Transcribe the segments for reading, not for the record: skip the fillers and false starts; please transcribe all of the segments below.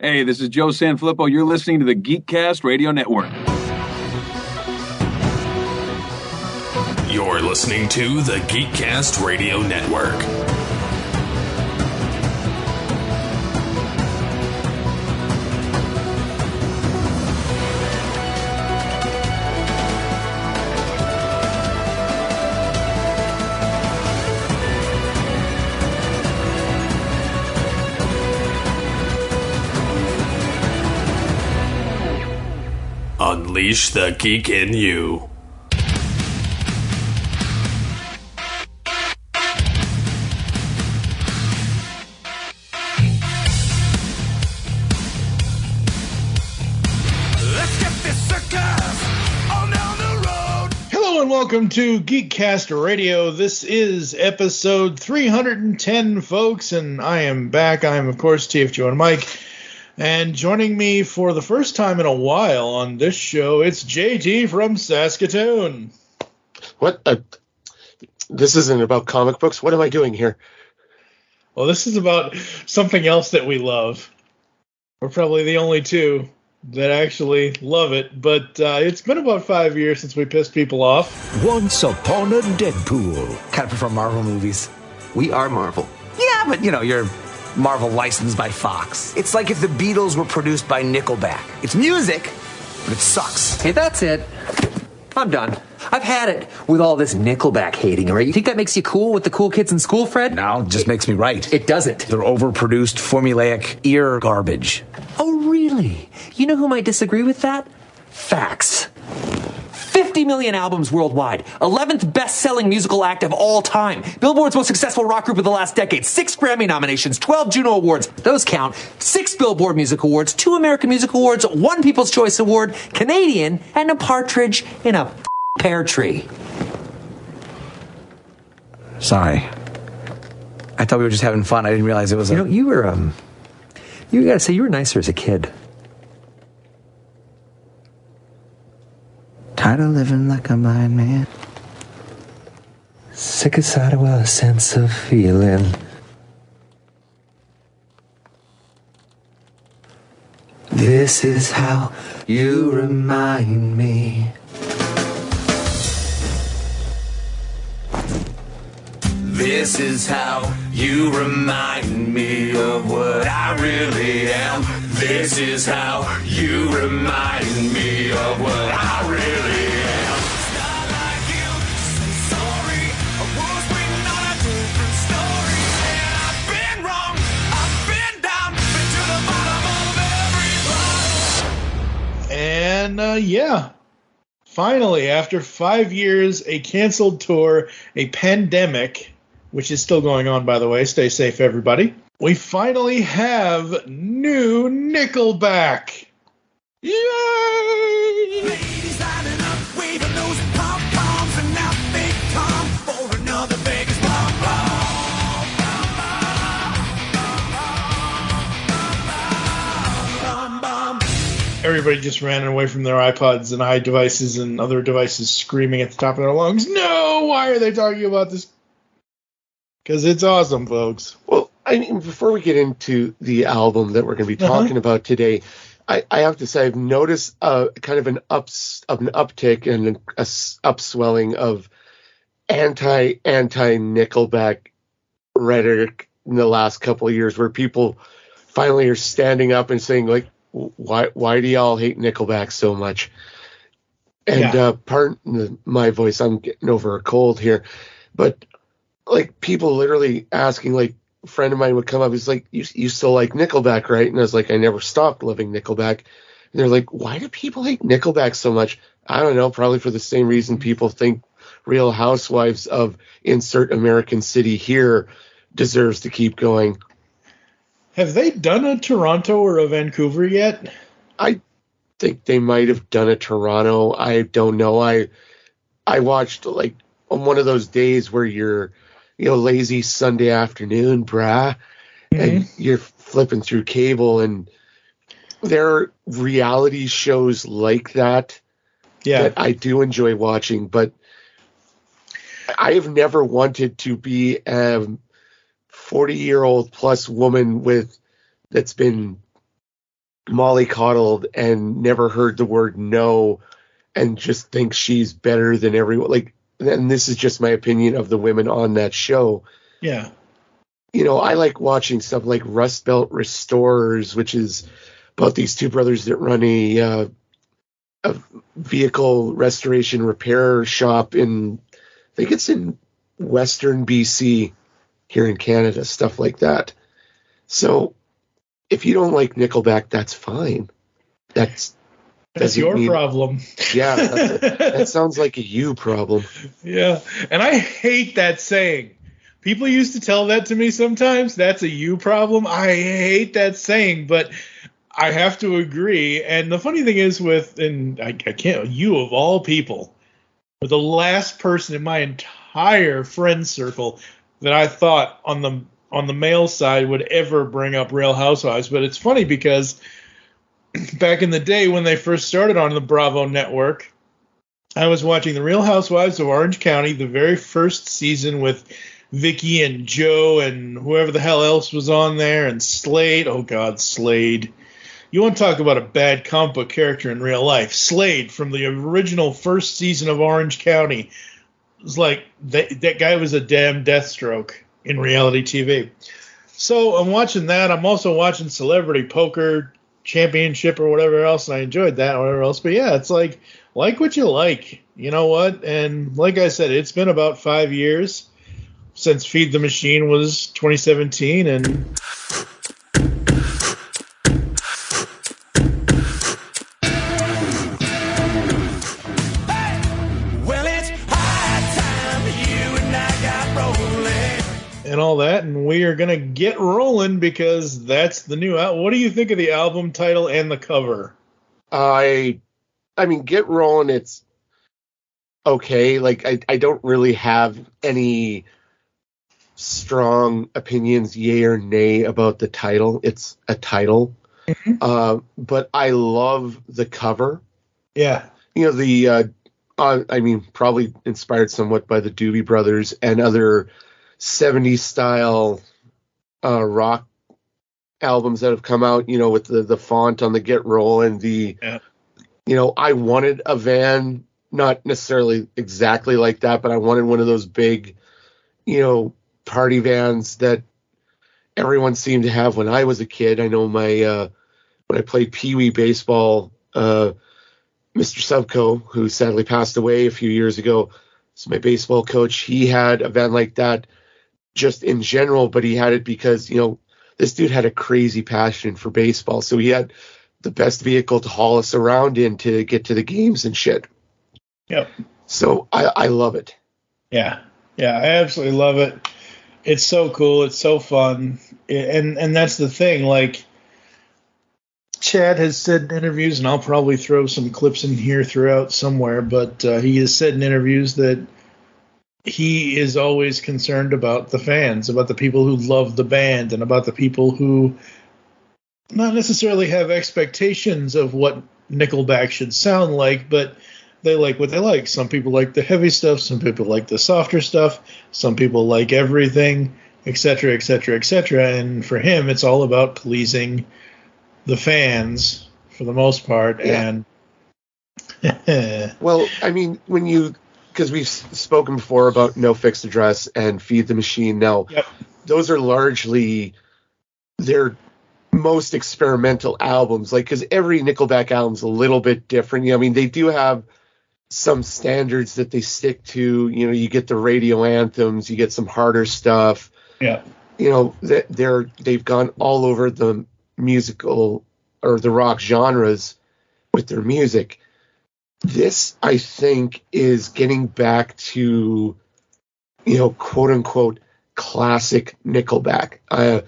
Hey, this is Joe Sanfilippo. You're listening to the Geekcast Radio Network. You're listening to the Geekcast Radio Network. Unleash the geek in you. Welcome to Geekcast Radio. This is episode 310, folks, and I am back. I am, of course, TFG1Mike, and joining me for the first time in a while on this show, it's JT from Saskatoon. What? This isn't about comic books. What am I doing here? Well, this is about something else that we love. We're probably the only two that actually love it, but it's been about 5 years since we pissed people off. Once upon a Deadpool. Kind of prefer Marvel movies. We are Marvel. Yeah, but you're Marvel licensed by Fox. It's like if the Beatles were produced by Nickelback. It's music, but it sucks. Hey, that's it. I'm done. I've had it with all this Nickelback hating, all right? You think that makes you cool with the cool kids in school, Fred? No, it just makes me right. It doesn't. They're overproduced, formulaic ear garbage. Oh, really? You know who might disagree with that? Facts. 50 million albums worldwide. 11th best-selling musical act of all time. Billboard's most successful rock group of the last decade. 6 Grammy nominations, 12 Juno Awards. Those count. 6 Billboard Music Awards, 2 American Music Awards, 1 People's Choice Award, Canadian, and a partridge in a pear tree. Sorry. I thought we were just having fun. I didn't realize it was you were, you gotta say, you were nicer as a kid. Tired of living like a blind man. Sick aside of a sense of feeling. This is how you remind me. This is how you remind me of what I really am. This is how you remind me of what I really am. It's not like you say sorry. I was waiting on a different story. And I've been wrong. I've been down. Been to the bottom of every bottle. And, yeah. Finally, after 5 years, a canceled tour, a pandemic, which is still going on, by the way. Stay safe, everybody. We finally have new Nickelback. Yay! Ladies lining up, waving those pom-poms, and now they come for another Vegas bomb. Everybody just ran away from their iPods and iDevices and other devices screaming at the top of their lungs, no! Why are they talking about this? Because it's awesome, folks. Well, I mean, before we get into the album that we're going to be talking about today, I have to say I've noticed kind of an uptick and a upswelling of anti-Nickelback rhetoric in the last couple of years, where people finally are standing up and saying, like, why do y'all hate Nickelback so much? And pardon my voice, I'm getting over a cold here, but like people literally asking, like a friend of mine would come up, he's like, you still like Nickelback, right? And I was like, I never stopped loving Nickelback. And they're like, why do people hate Nickelback so much? I don't know, probably for the same reason people think Real Housewives of insert American city here deserves to keep going. Have they done a Toronto or a Vancouver yet? I think they might have done a Toronto. I don't know. I watched like on one of those days where you're, lazy Sunday afternoon, brah, and you're flipping through cable, and there are reality shows like that that I do enjoy watching, but I have never wanted to be a 40-year-old plus woman that's been mollycoddled and never heard the word no and just thinks she's better than everyone. Like, and this is just my opinion of the women on that show. Yeah. You know, I like watching stuff like Rust Belt Restorers, which is about these two brothers that run a vehicle restoration repair shop in, I think it's in Western BC here in Canada, stuff like that. So if you don't like Nickelback, that's fine. That's your problem. Yeah, that sounds like a you problem. Yeah, and I hate that saying. People used to tell that to me sometimes. That's a you problem. I hate that saying, but I have to agree. And the funny thing is I can't, you of all people, were the last person in my entire friend circle that I thought on the male side would ever bring up Real Housewives. But it's funny because back in the day when they first started on the Bravo network, I was watching the Real Housewives of Orange County, the very first season with Vicky and Joe and whoever the hell else was on there, and Slade. Oh, God, Slade. You want to talk about a bad comic book character in real life. Slade from the original first season of Orange County. It was like that guy was a damn Deathstroke in reality TV. So I'm watching that. I'm also watching Celebrity Poker Championship or whatever else, and I enjoyed that or whatever else. But yeah, it's like what you like. You know what? And like I said, it's been about 5 years since Feed the Machine was 2017, and and all that, and we are gonna get rolling because that's the new album. What do you think of the album title and the cover? I mean, Get Rollin', it's okay. Like, I don't really have any strong opinions, yay or nay, about the title. It's a title. Mm-hmm. But I love the cover. Yeah. You know, I mean, probably inspired somewhat by the Doobie Brothers and other 70s style rock albums that have come out, you know, with the font on the Get Rollin', you know, I wanted a van, not necessarily exactly like that, but I wanted one of those big, you know, party vans that everyone seemed to have when I was a kid. I know my when I played Pee Wee baseball, Mr. Subco, who sadly passed away a few years ago, is my baseball coach. He had a van like that just in general, but he had it because, you know, this dude had a crazy passion for baseball. So he had the best vehicle to haul us around in to get to the games and shit. Yep. So I love it. Yeah. Yeah, I absolutely love it. It's so cool. It's so fun. And that's the thing. Like, Chad has said in interviews, and I'll probably throw some clips in here throughout somewhere, but he has said in interviews that he is always concerned about the fans, about the people who love the band, and about the people who not necessarily have expectations of what Nickelback should sound like, but they like what they like. Some people like the heavy stuff, some people like the softer stuff, some people like everything, etc., etc., etc. And for him, it's all about pleasing the fans for the most part. Yeah. And well, I mean, because we've spoken before about No Fixed Address and Feed the Machine. Now, yep. Those are largely their most experimental albums. Like, because every Nickelback album's a little bit different. You know, I mean, they do have some standards that they stick to. You know, you get the radio anthems, you get some harder stuff. Yeah. You know, they've gone all over the musical or the rock genres with their music. This, I think, is getting back to, you know, quote unquote classic Nickelback.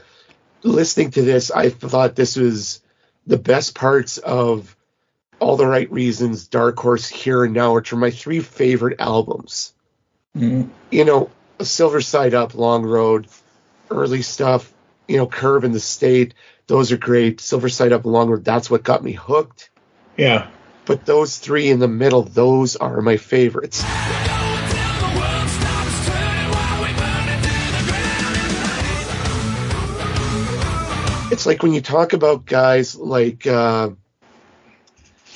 Listening to this, I thought this was the best parts of All the Right Reasons, Dark Horse, Here and Now, which are my three favorite albums. Mm-hmm. You know, Silver Side Up, Long Road, early stuff, you know, Curve in the State, those are great. Silver Side Up, Long Road, that's what got me hooked. Yeah. But those three in the middle, those are my favorites. It's it's like when you talk about guys like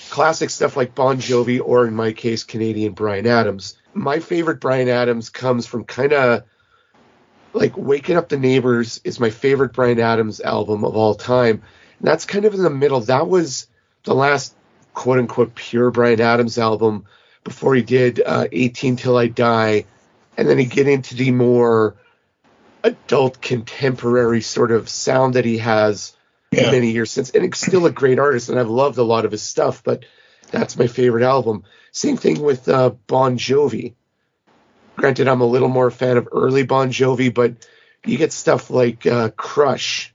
classic stuff like Bon Jovi, or in my case, Canadian Bryan Adams. My favorite Bryan Adams comes from kind of like Waking Up the Neighbors is my favorite Bryan Adams album of all time. And that's kind of in the middle. That was the last quote unquote pure Bryan Adams album before he did 18 Till I Die. And then he get into the more adult contemporary sort of sound that he has many years since. And it's still a great artist, and I've loved a lot of his stuff, but that's my favorite album. Same thing with Bon Jovi. Granted, I'm a little more a fan of early Bon Jovi, but you get stuff like Crush,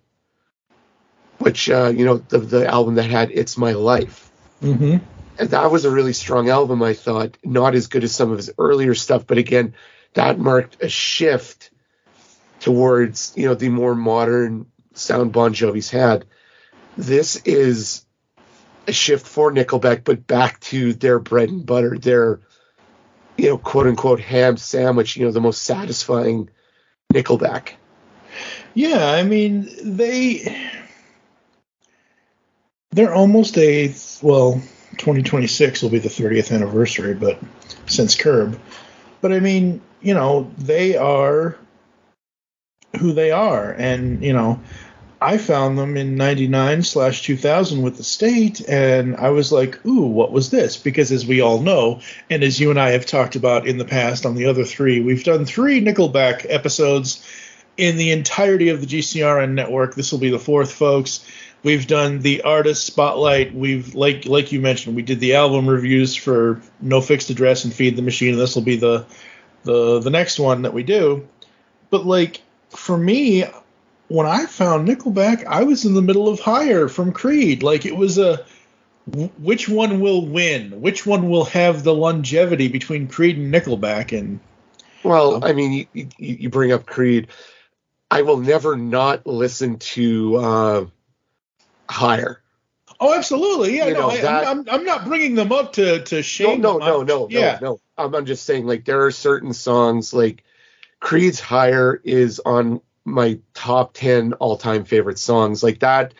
which, the album that had It's My Life. Mm-hmm. And that was a really strong album, I thought. Not as good as some of his earlier stuff, but again, that marked a shift towards, the more modern sound Bon Jovi's had. This is a shift for Nickelback, but back to their bread and butter, their, quote unquote ham sandwich, the most satisfying Nickelback. Yeah, I mean, they're almost 2026 will be the 30th anniversary, but since Curb. But I mean, they are who they are. And, I found them in 99/2000 with the State, and I was like, ooh, what was this? Because as we all know, and as you and I have talked about in the past on the other three, we've done 3 Nickelback episodes in the entirety of the GCRN network. This will be the 4th, folks. We've done the artist spotlight. We've, like you mentioned, we did the album reviews for No Fixed Address and Feed the Machine, and this will be the next one that we do. But, like, for me, when I found Nickelback, I was in the middle of Higher from Creed. Like, it was which one will win? Which one will have the longevity between Creed and Nickelback? And well, I mean, you bring up Creed. I will never not listen to Higher. Oh, absolutely. Yeah, I'm not bringing them up to shame. No. I'm just saying, like, there are certain songs, like Creed's Higher is on my top 10 all-time favorite songs. Like, that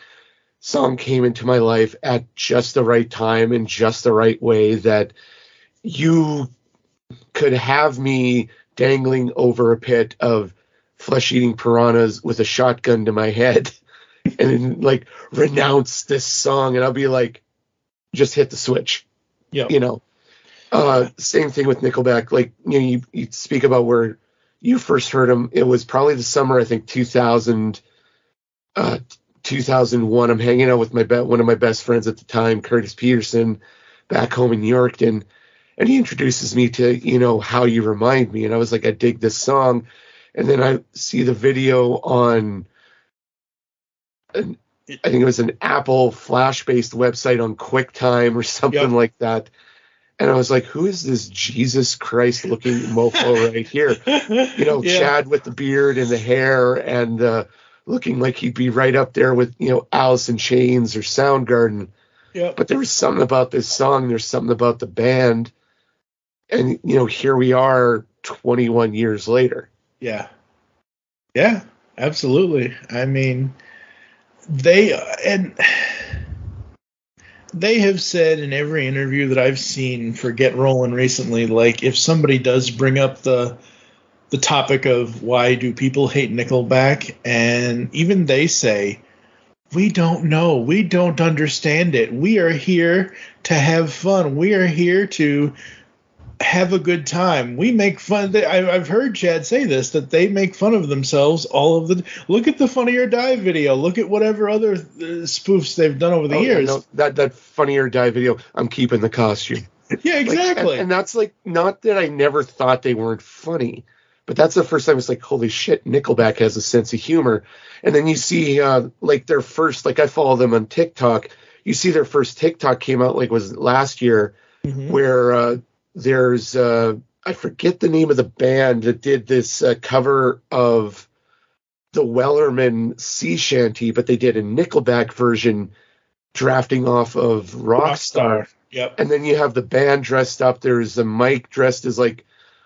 song came into my life at just the right time in just the right way that you could have me dangling over a pit of flesh-eating piranhas with a shotgun to my head and then, like, renounce this song, and I'll be like, just hit the switch. Yeah. Same thing with Nickelback. Like, you speak about where you first heard him. It was probably the summer, I think, 2000, 2001. I'm hanging out with one of my best friends at the time, Curtis Peterson, back home in Yorkton, and he introduces me to, How You Remind Me, and I was like, I dig this song. And then I see the video on, I think it was an Apple Flash-based website on QuickTime or something like that. And I was like, who is this Jesus Christ looking mofo right here? Chad with the beard and the hair and looking like he'd be right up there with, Alice in Chains or Soundgarden. Yeah. But there was something about this song. There's something about the band. And, here we are 21 years later. Yeah. Yeah, absolutely. I mean, they have said in every interview that I've seen for Get Rollin recently, like, if somebody does bring up the topic of why do people hate Nickelback, and even they say, we don't know, we don't understand it. We are here to have fun. We are here to have a good time. We make fun. I've heard Chad say this, that they make fun of themselves all of the. Look at the Funny or Die video. Look at whatever other spoofs they've done over the years. That Funny or Die video. I'm keeping the costume. Yeah, exactly. And that's like, not that I never thought they weren't funny, but that's the first time it's like, holy shit, Nickelback has a sense of humor. And then you see like their first, like, I follow them on TikTok. You see their first TikTok came out, like, was last year, where there's I forget the name of the band that did this cover of the Wellerman Sea Shanty, but they did a Nickelback version drafting off of Rockstar. Yep. And then you have the band dressed up. There's a Mike dressed as like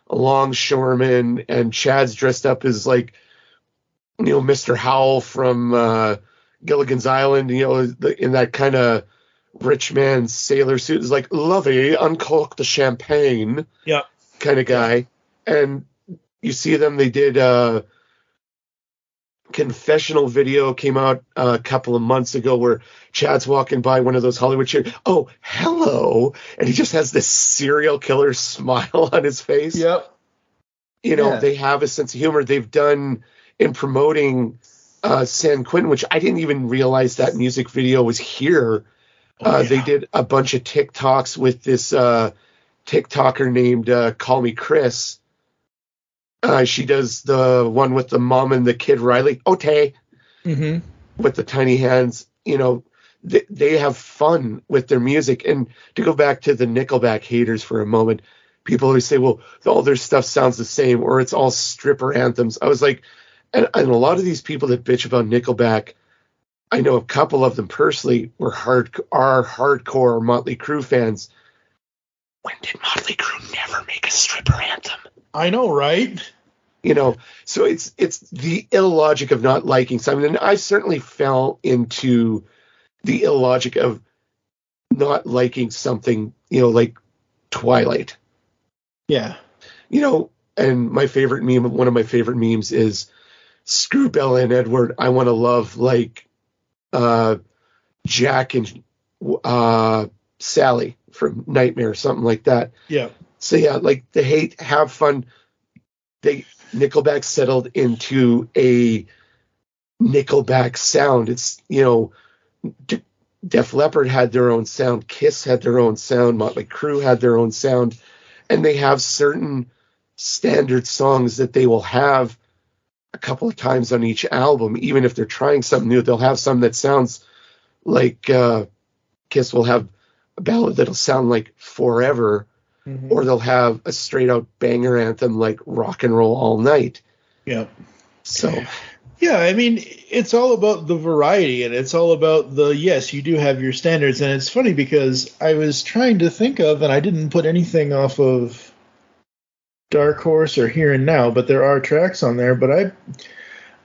a longshoreman, and Chad's dressed up as like, Mr. Howell from Gilligan's Island, in that kind of rich man sailor suit, is like, Lovey, uncork the champagne. Yeah. Kind of guy. And you see them, they did a confessional video, came out a couple of months ago, where Chad's walking by one of those Hollywood chairs. Oh, hello. And he just has this serial killer smile on his face. Yep. They have a sense of humor. They've done in promoting San Quentin, which I didn't even realize that music video was here. They did a bunch of TikToks with this TikToker named Call Me Chris. She does the one with the mom and the kid Riley. Ote. Mm-hmm. With the tiny hands. They have fun with their music. And to go back to the Nickelback haters for a moment, people always say, well, all their stuff sounds the same, or it's all stripper anthems. I was like, and a lot of these people that bitch about Nickelback, I know a couple of them personally are hardcore Motley Crue fans. When did Motley Crue never make a stripper anthem? I know, right? So it's the illogic of not liking something. And I certainly fell into the illogic of not liking something, like Twilight. Yeah. And my favorite meme, one of my favorite memes is, screw Bella and Edward, I want to love like Jack and Sally from Nightmare, something like that. Yeah. So yeah, like the hate, have fun. Nickelback settled into a Nickelback sound. It's, Def Leppard had their own sound, Kiss had their own sound, Motley Crue had their own sound, and they have certain standard songs that they will have a couple of times on each album. Even if they're trying something new, they'll have some that sounds like Kiss will have a ballad that'll sound like Forever, or they'll have a straight out banger anthem like Rock and Roll All Night. Yeah. So yeah, I mean, it's all about the variety, and it's all about yes, you do have your standards. And it's funny because I was trying to think of, and I didn't put anything off of Dark Horse or Here and Now, but there are tracks on there. But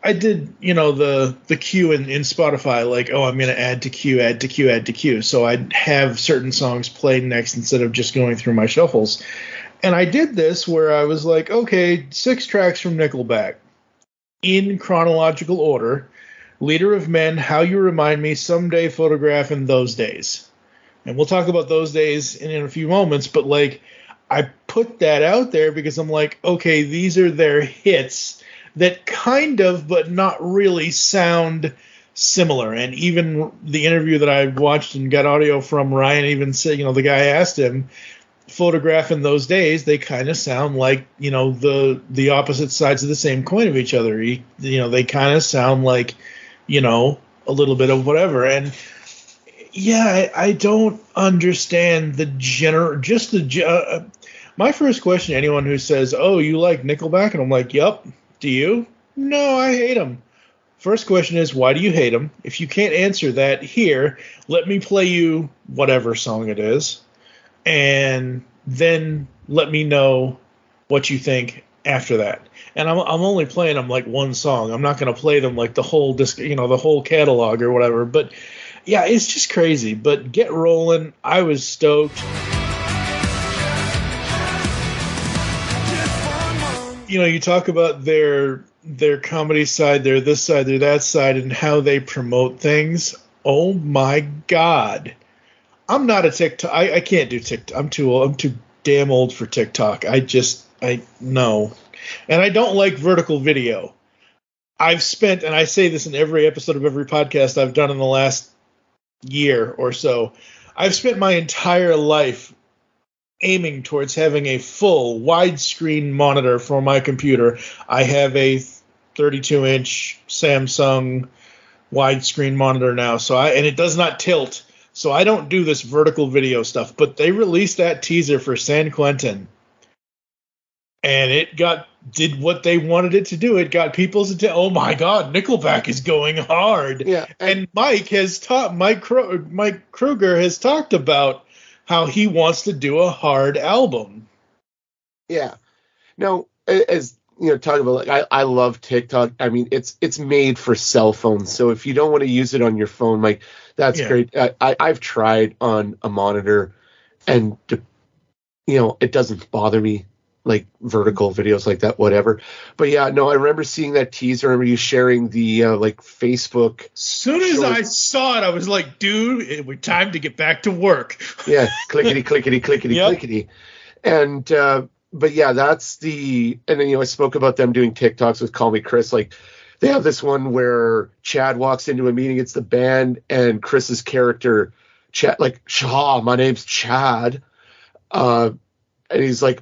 I did, the queue in Spotify, like, I'm going to add to queue, add to queue, add to queue. So I'd have certain songs played next instead of just going through my shuffles. And I did this where I was like, okay, 6 tracks from Nickelback in chronological order. Leader of Men, How You Remind Me, Someday, Photograph, and Those Days. And we'll talk about Those Days in a few moments, but like, I put that out there because I'm like, okay, these are their hits that kind of, but not really sound similar. And even the interview that I watched and got audio from, Ryan even said, the guy asked him, Photograph in Those Days, they kind of sound like, the opposite sides of the same coin of each other. They kind of sound like, a little bit of whatever. And yeah, I don't understand my first question to anyone who says, oh, you like Nickelback? And I'm like, yep. Do you? No, I hate them. First question is, why do you hate them? If you can't answer that, here, let me play you whatever song it is, and then let me know what you think after that. And I'm only playing them like one song. I'm not going to play them like the whole disc, the whole catalog or whatever. But yeah, it's just crazy. But Get Rollin', I was stoked. You talk about their comedy side, their this side, their that side, and how they promote things. Oh my God. I'm not a TikTok. I can't do TikTok. I'm too old. I'm too damn old for TikTok. No. And I don't like vertical video. I've spent, and I say this in every episode of every podcast I've done in the last year or so, I've spent my entire life aiming towards having a full widescreen monitor for my computer. I have a 32-inch Samsung widescreen monitor now, and it does not tilt, so I don't do this vertical video stuff. But they released that teaser for San Quentin, and it did what they wanted it to do. It got people's attention. Oh my God, Nickelback is going hard. Yeah, and Mike Kruger has talked about how he wants to do a hard album. Yeah. Now, as talk about like I love TikTok. I mean, it's made for cell phones. So if you don't want to use it on your phone, like that's great. I've tried on a monitor, and it doesn't bother me, like vertical videos like that, whatever. But yeah, no, I remember seeing that teaser. I remember you sharing the like Facebook. As soon as I saw it, I was like, dude, it's time to get back to work. Yeah, clickety, clickety, clickety, Yep. clickety. And, but yeah, that's and then, I spoke about them doing TikToks with Call Me Chris. Like, they have this one where Chad walks into a meeting, it's the band, and Chris's character, Chad, like, my name's Chad. And he's like,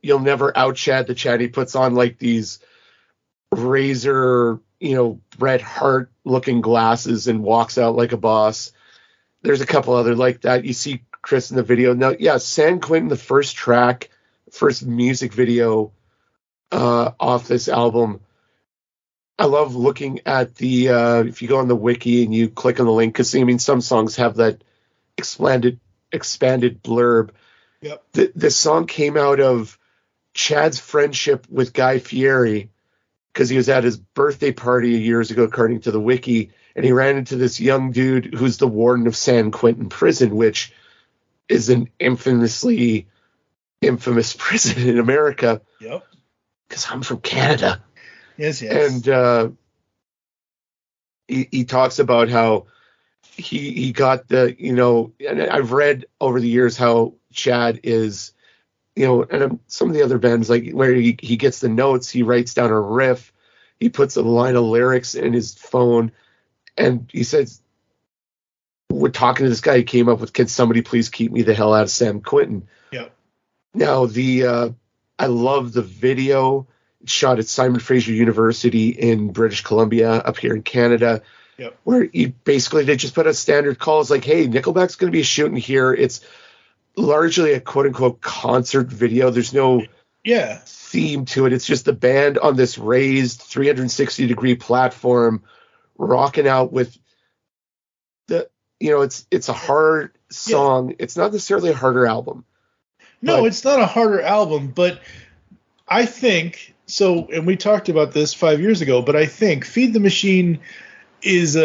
you'll never out Chad the Chad. He puts on like these razor, Bret Hart looking glasses and walks out like a boss. There's a couple other like that. You see Chris in the video. Now, yeah, San Quentin, the first music video off this album. I love looking at the, if you go on the wiki and you click on the link, because some songs have that expanded blurb. Yep. The song came out of Chad's friendship with Guy Fieri, because he was at his birthday party years ago, according to the wiki, and he ran into this young dude who's the warden of San Quentin Prison, which is an infamous prison in America. Yep. Because I'm from Canada. Yes. And he talks about how he got and I've read over the years how Chad is, and some of the other bands, like where he gets the notes, he writes down a riff, he puts a line of lyrics in his phone, and he says, we're talking to this guy, he came up with, can somebody please keep me the hell out of San Quentin? Yep. Now, I love the video. It's shot at Simon Fraser University in British Columbia, up here in Canada. Yep. Where they just put a standard call. It's like, hey, Nickelback's going to be shooting here. It's largely a quote-unquote concert video. There's no theme to it. It's just the band on this raised 360-degree platform rocking out with it's a hard song. It's not necessarily a harder album. No, it's not a harder album, but I think so. And we talked about this 5 years ago, but I think Feed the Machine is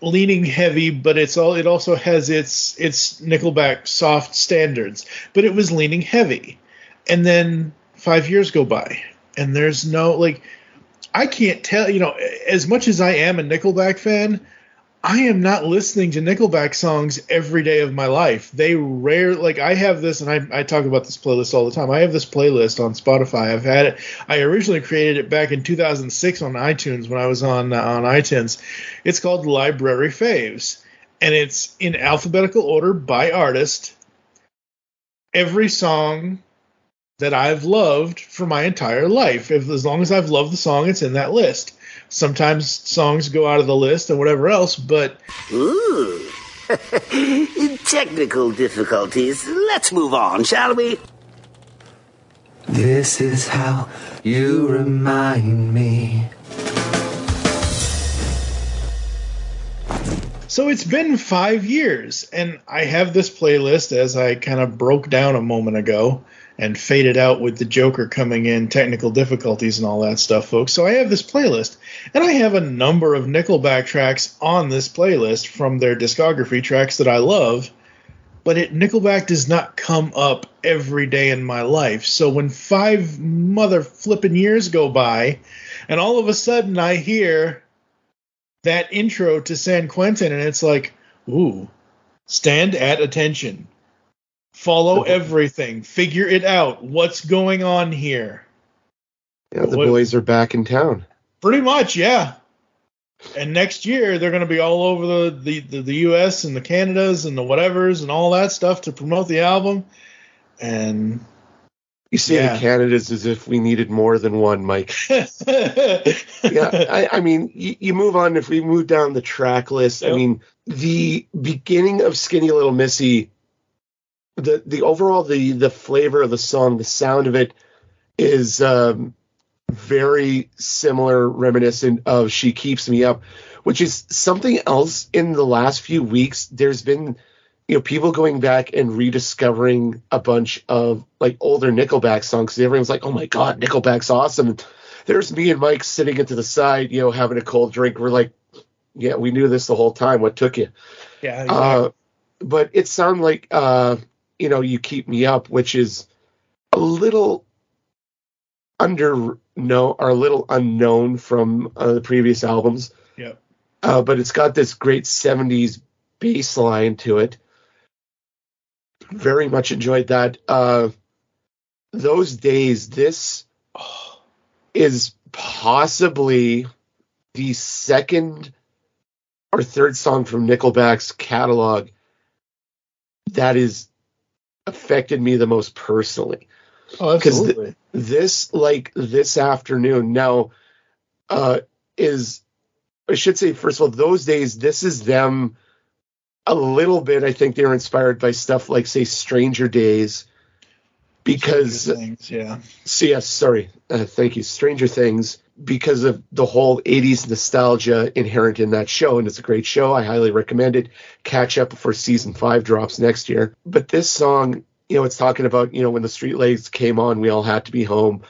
leaning heavy, but it also has its Nickelback soft standards. But it was leaning heavy, and then 5 years go by, and there's no I can't tell. As much as I am a Nickelback fan, I am not listening to Nickelback songs every day of my life. They I have this, and I talk about this playlist all the time. I have this playlist on Spotify. I've had it. I originally created it back in 2006 on iTunes when I was on iTunes. It's called Library Faves, and it's in alphabetical order by artist. Every song that I've loved for my entire life. As long as I've loved the song, it's in that list. Sometimes songs go out of the list and whatever else, but... Ooh. Technical difficulties. Let's move on, shall we? This is how you remind me. So it's been 5 years, and I have this playlist, as I kind of broke down a moment ago and faded out with the Joker coming in, technical difficulties and all that stuff, folks. So I have this playlist, and I have a number of Nickelback tracks on this playlist from their discography, tracks that I love, but Nickelback does not come up every day in my life. So when 5 mother flipping years go by, and all of a sudden I hear that intro to San Quentin, and it's like, ooh, stand at attention. Follow everything. Figure it out. What's going on here? Yeah, the boys are back in town. Pretty much, yeah. And next year, they're going to be all over the U.S. and the Canadas and the whatevers and all that stuff to promote the album. And you say the Canadas as if we needed more than one, Mike. Yeah, I mean, you move on. If we move down the track list, I mean, the beginning of Skinny Little Missy, the overall, the flavor of the song, the sound of it is very similar, reminiscent of She Keeps Me Up, which is something else in the last few weeks. There's been, people going back and rediscovering a bunch of like older Nickelback songs. Everyone's like, oh my God, Nickelback's awesome. And there's me and Mike sitting into the side, having a cold drink. We're like, yeah, we knew this the whole time. What took you? Yeah. Exactly. But it sounded like, You Keep Me Up, which is a little a little unknown from the previous albums. Yep. But it's got this great 70s bass line to it. Very much enjoyed that. Those Days, this is possibly the second or third song from Nickelback's catalog that has affected me the most personally. Oh, absolutely. This afternoon now is, I should say, first of all, Those Days, this is them a little bit. I think they're inspired by stuff like, say, Stranger Days, because Things, yeah. So yes, sorry, thank you, Stranger Things, because of the whole 80s nostalgia inherent in that show, and it's a great show. I highly recommend it. Catch up before season 5 drops next year. But this song, it's talking about, when the streetlights came on, we all had to be home.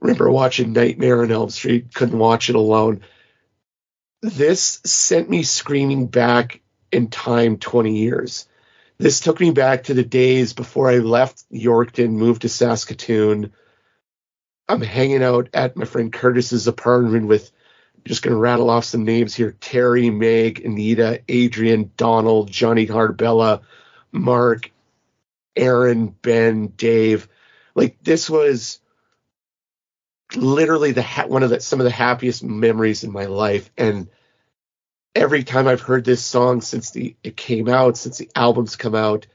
Remember watching Nightmare on Elm Street, couldn't watch it alone. This sent me screaming back in time 20 years. This took me back to the days before I left Yorkton, moved to Saskatoon. I'm hanging out at my friend Curtis's apartment with, just going to rattle off some names here, Terry, Meg, Anita, Adrian, Donald, Johnny Harbella, Mark, Aaron, Ben, Dave. Like, this was literally some of the happiest memories in my life. And every time I've heard this song since it came out, since the album's come out,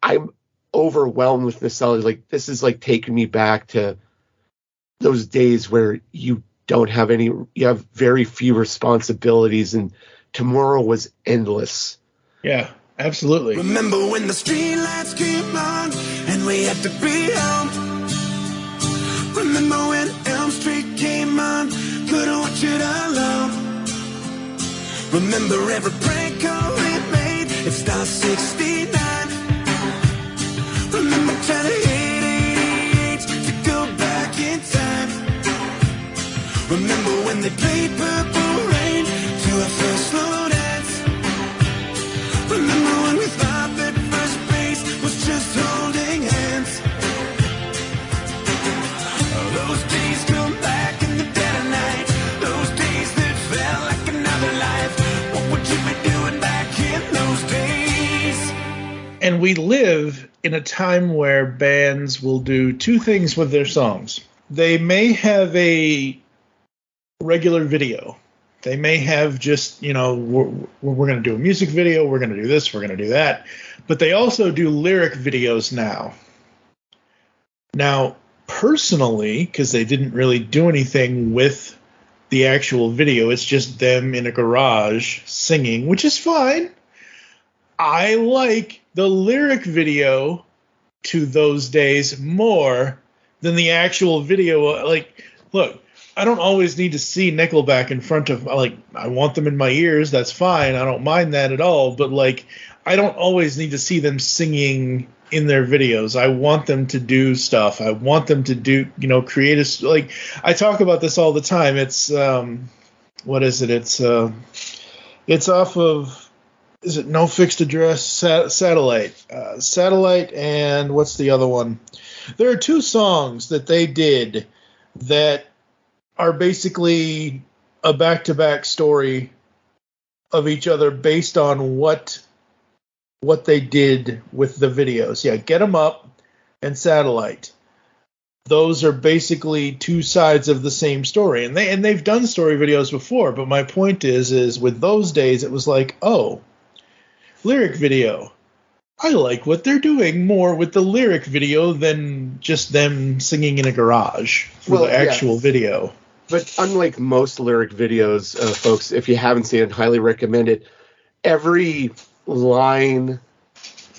I'm overwhelmed with nostalgia. Like, this is like taking me back to those days where you have very few responsibilities and tomorrow was endless. Yeah, absolutely. Remember when the streetlights came on and we had to be home? Remember when Elm Street came on, couldn't watch it alone? Remember every prank call we made, it's star 69. Remember trying to hit 88 to go back in time. Remember when they played Purple Rain to our first slow dance. Remember when we thought that first base was just holding hands. Those days come back in the dead of night. Those days that felt like another life. What would you be doing back in those days? And we live in a time where bands will do two things with their songs. They may have a regular video. They may have just, we're going to do a music video, we're going to do this, we're going to do that. But they also do lyric videos now. Now, personally, because they didn't really do anything with the actual video, it's just them in a garage singing, which is fine. I like the lyric video to Those Days more than the actual video. Like, look, I don't always need to see Nickelback in front of, I want them in my ears, that's fine, I don't mind that at all, but, I don't always need to see them singing in their videos. I want them to do stuff. I want them to do, create I talk about this all the time. It's, what is it? It's off of, is it No Fixed Address? Satellite. Satellite, and what's the other one? There are two songs that they did that are basically a back-to-back story of each other based on what they did with the videos. Yeah, Get 'Em Up and Satellite. Those are basically two sides of the same story. And they've done story videos before, but my point is with Those Days, it was like, oh, lyric video. I like what they're doing more with the lyric video than just them singing in a garage for the actual video. But unlike most lyric videos, folks, if you haven't seen it, highly recommend it. Every line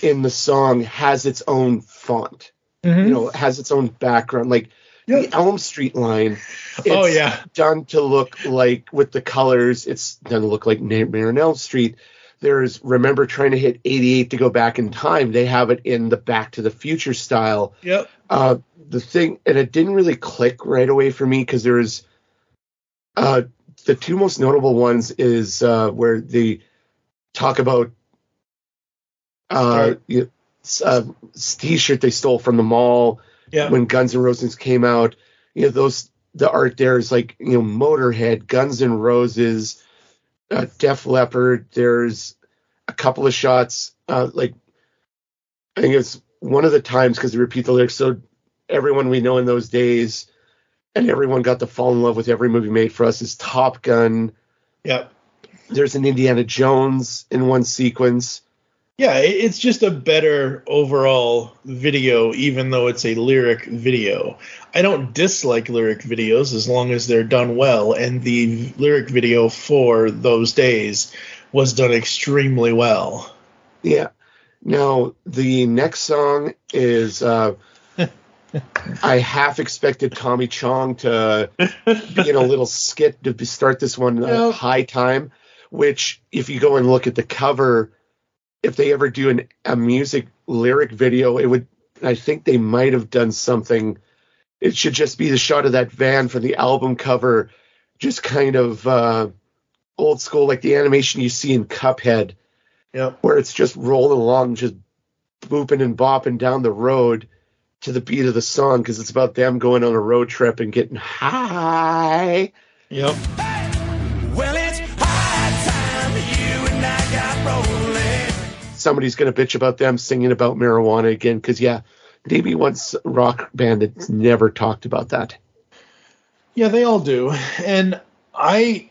in the song has its own font. Mm-hmm. Has its own background. Like the Elm Street line, it's done to look like, with the colors, it's done to look like Nightmare on Elm Street. There's, remember trying to hit 88 to go back in time. They have it in the Back to the Future style. Yep. The thing, and it didn't really click right away for me because there's the two most notable ones is where they talk about T-shirt they stole from the mall when Guns N' Roses came out. The art there is like, Motorhead, Guns N' Roses, Def Leppard. There's a couple of shots, I think it's one of the times, because they repeat the lyrics, so everyone we know in those days and everyone got to fall in love with every movie made for us, is Top Gun. Yep. There's an Indiana Jones in one sequence. Yeah, it's just a better overall video, even though it's a lyric video. I don't dislike lyric videos as long as they're done well, and the lyric video for those days was done extremely well. Yeah. Now, the next song is... I half expected Tommy Chong to be in a little skit to start this one, High Time, which, if you go and look at the cover, if they ever do a music lyric video, it would, I think they might have done something. It should just be the shot of that van for the album cover, just kind of old school, like the animation you see in Cuphead, where it's just rolling along, just booping and bopping down the road to the beat of the song, because it's about them going on a road trip and getting high. Yep. Well, it's high time you and I got rolling. Somebody's going to bitch about them singing about marijuana again, because, maybe once rock band that's never talked about that. Yeah, they all do. And I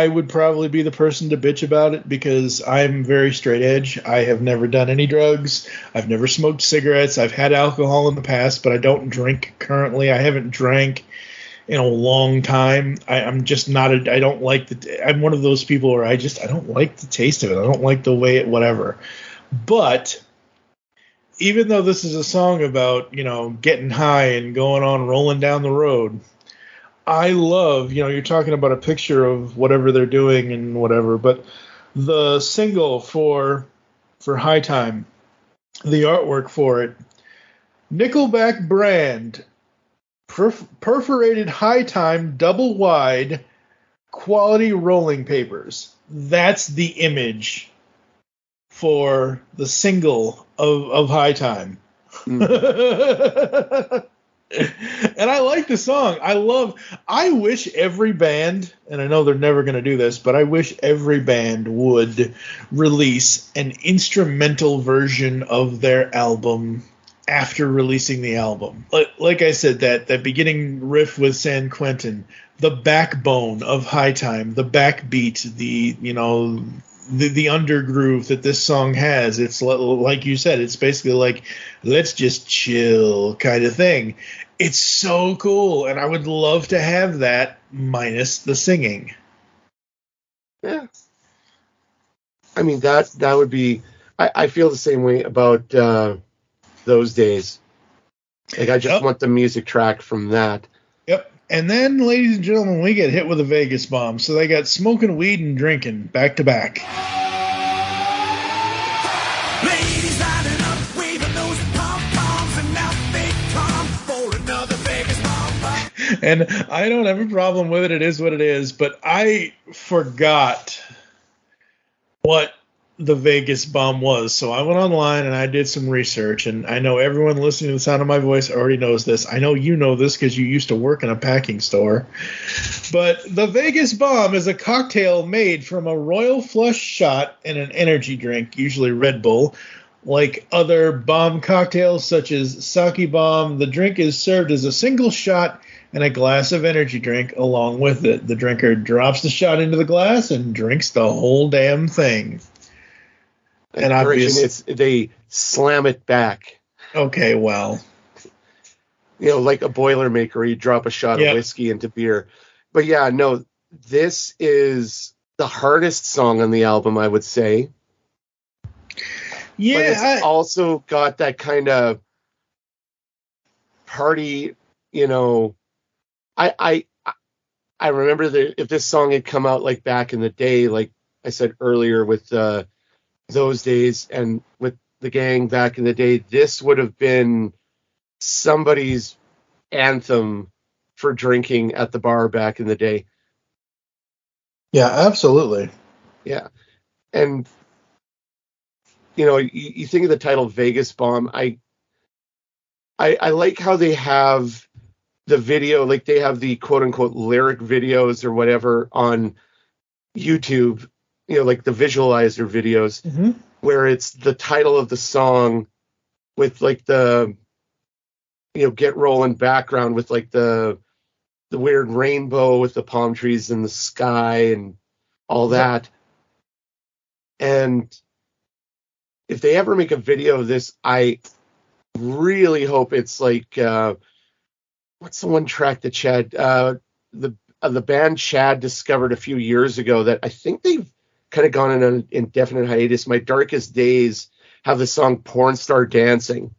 would probably be the person to bitch about it because I'm very straight edge. I have never done any drugs. I've never smoked cigarettes. I've had alcohol in the past, but I don't drink currently. I haven't drank in a long time. I'm just not I don't like I'm one of those people where I don't like the taste of it. I don't like the way it, whatever. But even though this is a song about, getting high and going on rolling down the road, I love, you're talking about a picture of whatever they're doing and whatever, but the single for High Time, the artwork for it, Nickelback brand, perforated High Time double wide quality rolling papers. That's the image for the single of High Time. And I like the song. I wish every band, and I know they're never going to do this, but I wish every band would release an instrumental version of their album after releasing the album. Like I said, that beginning riff with San Quentin, the backbone of High Time, the backbeat, the undergroove that this song has. It's like you said, it's basically like, let's just chill kind of thing. It's so cool, and I would love to have that minus the singing. Yeah. I mean, that would be... I feel the same way about those days. Like, I just want the music track from that. Yep. And then, ladies and gentlemen, we get hit with a Vegas bomb. So they got smoking weed and drinking back to back. Ladies lining up, waving those pom-poms, and now they come for another Vegas bomb. And I don't have a problem with it. It is what it is. But I forgot what the Vegas bomb was. So I went online and I did some research, and I know everyone listening to the sound of my voice already knows this. I know you know this because you used to work in a packing store. But the Vegas bomb is a cocktail made from a royal flush shot and an energy drink, usually Red Bull. Like other bomb cocktails such as Sake Bomb, the drink is served as a single shot and a glass of energy drink along with it. The drinker drops the shot into the glass and drinks the whole damn thing. And obviously, they slam it back. Okay, well, like a Boilermaker, you drop a shot of whiskey into beer. But yeah, no, this is the hardest song on the album, I would say. Yeah, but it's also got that kind of party. I remember that if this song had come out like back in the day, like I said earlier with those days and with the gang back in the day, this would have been somebody's anthem for drinking at the bar back in the day. Yeah, absolutely. Yeah. And, you know, you think of the title Vegas Bomb. I like how they have the video, like they have the quote unquote lyric videos or whatever on YouTube, you know, like the visualizer videos, where it's the title of the song with like the, you know, Get Rollin background with like the weird rainbow with the palm trees in the sky and all that. And if they ever make a video of this, I really hope it's like, what's the one track that Chad, the band Chad discovered a few years ago that I think they've kind of gone on an indefinite hiatus. My Darkest Days have the song Porn Star Dancing.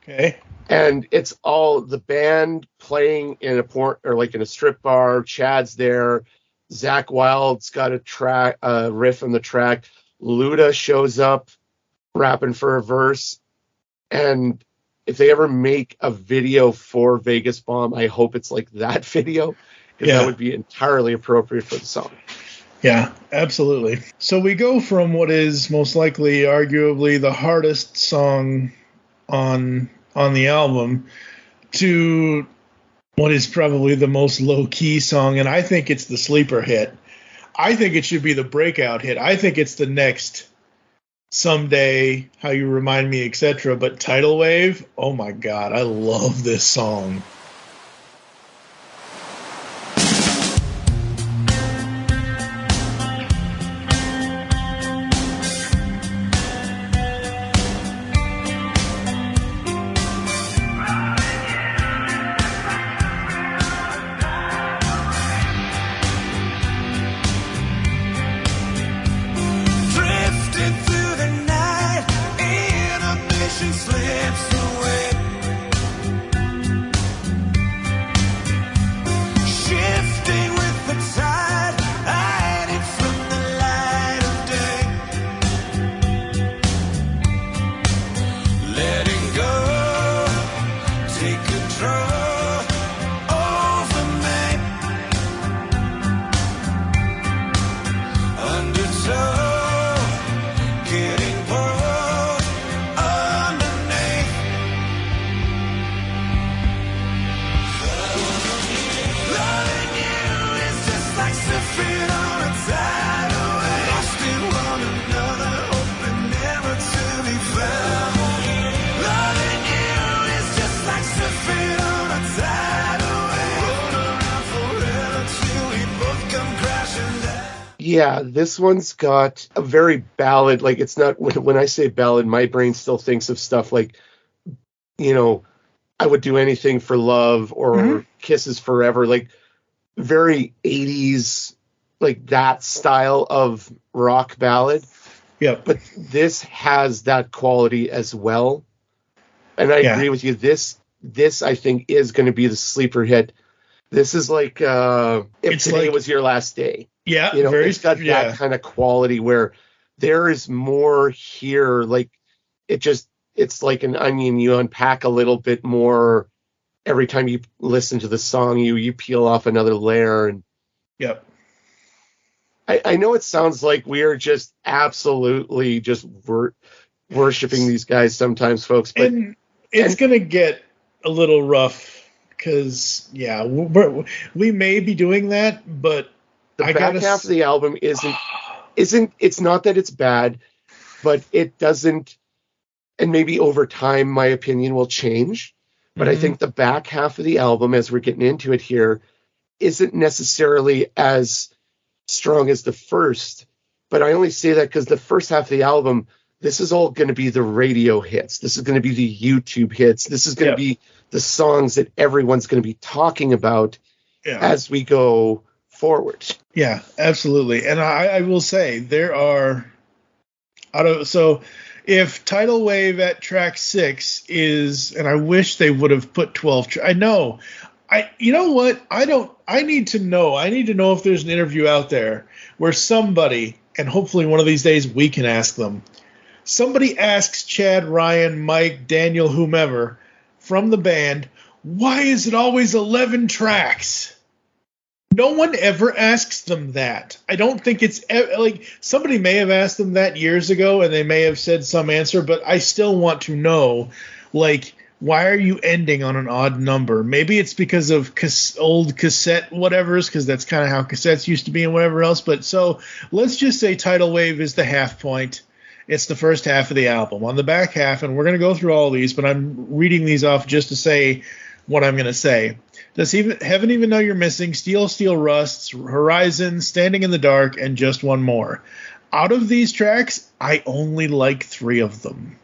Okay. And it's all the band playing in a porn or like in a strip bar. Chad's there. Zach Wild's got a riff on the track. Luda shows up rapping for a verse. And if they ever make a video for Vegas Bomb, I hope it's like that video, because that would be entirely appropriate for the song. Yeah, absolutely. So we go from what is most likely, arguably, the hardest song on the album to what is probably the most low-key song, and I think it's the sleeper hit. I think it should be the breakout hit. I think it's the next Someday, How You Remind Me, etc. But Tidal Wave, oh my God, I love this song. Yeah, this one's got a very ballad, like it's not, when I say ballad, my brain still thinks of stuff like, you know, I Would Do Anything for Love or Kisses Forever, like very 80s, like that style of rock ballad. Yeah. But this has that quality as well. And I agree with you. This I think is going to be the sleeper hit. This is like if today was your last day. Yeah, you know, it's got that kind of quality where there is more here. Like it's like an onion. You unpack a little bit more every time you listen to the song. You peel off another layer. And I know it sounds like we are just absolutely just worshiping these guys sometimes, folks, but it's going to get a little rough because we may be doing that, but the back half of the album isn't. It's not that it's bad, but it doesn't. And maybe over time, my opinion will change. But I think the back half of the album, as we're getting into it here, isn't necessarily as strong as the first. But I only say that because the first half of the album, this is all going to be the radio hits. This is going to be the YouTube hits. This is going to be the songs that everyone's going to be talking about as we go forward. Yeah, absolutely. And I will say there are if Tidal Wave at track 6 is, and I wish they would have put 12. I know You know what? I need to know if there's an interview out there where somebody, and hopefully one of these days we can ask them, somebody asks Chad, Ryan, Mike, Daniel, whomever from the band, why is it always 11 tracks? No one ever asks them that. I don't think it's like somebody may have asked them that years ago and they may have said some answer, but I still want to know, like, why are you ending on an odd number? Maybe it's because of old cassette whatevers, because that's kind of how cassettes used to be and whatever else. But so let's just say Tidal Wave is the half point. It's the first half of the album. On the back half, and we're going to go through all these, but I'm reading these off just to say what I'm going to say. Does Heaven Even Know You're Missing, Steel, Steel Rusts, Horizon, Standing in the Dark, and Just One More. Out of these tracks, I only like 3 of them.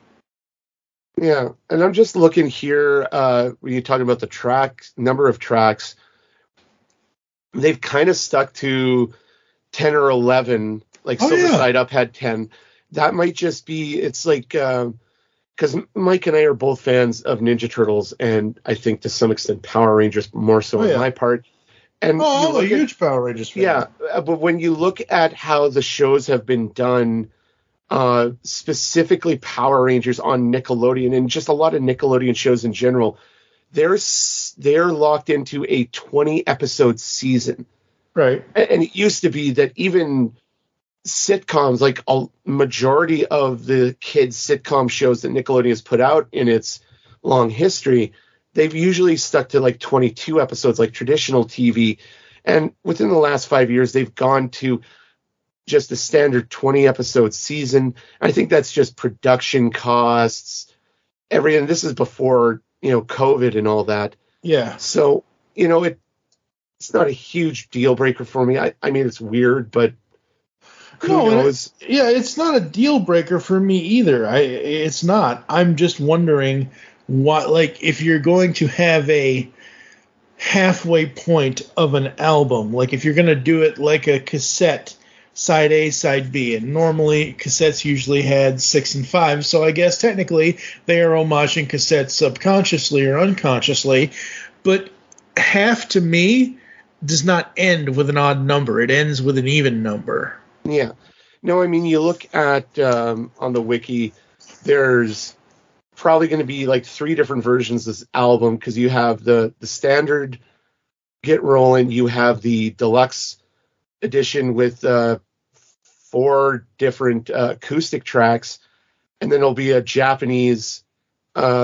Yeah, and I'm just looking here when you're talking about the number of tracks. They've kind of stuck to 10 or 11. Like Silver Side Up had 10. That might just be, it's like, because Mike and I are both fans of Ninja Turtles, and I think to some extent Power Rangers more so on my part. And I'm a huge Power Rangers fan. Yeah, but when you look at how the shows have been done, specifically Power Rangers on Nickelodeon, and just a lot of Nickelodeon shows in general, they're locked into a 20-episode season. Right. And it used to be that even sitcoms, like a majority of the kids' sitcom shows that Nickelodeon has put out in its long history, they've usually stuck to like 22 episodes, like traditional TV. And within the last 5 years, they've gone to just a standard 20-episode season. I think that's just production costs, everything. This is before, COVID and all that. Yeah. So, it's not a huge deal breaker for me. I mean, it's weird, but who knows? It's not a deal breaker for me either. It's not. I'm just wondering what, like, if you're going to have a halfway point of an album, like if you're going to do it like a cassette, side A, side B, and normally cassettes usually had 6 and 5, so I guess technically they are homaging cassettes subconsciously or unconsciously, but half to me does not end with an odd number. It ends with an even number. Yeah. No, I mean, you look at on the wiki, there's probably going to be like 3 different versions of this album, because you have the standard Get Rollin', you have the deluxe edition with 4 different acoustic tracks, and then there'll be a Japanese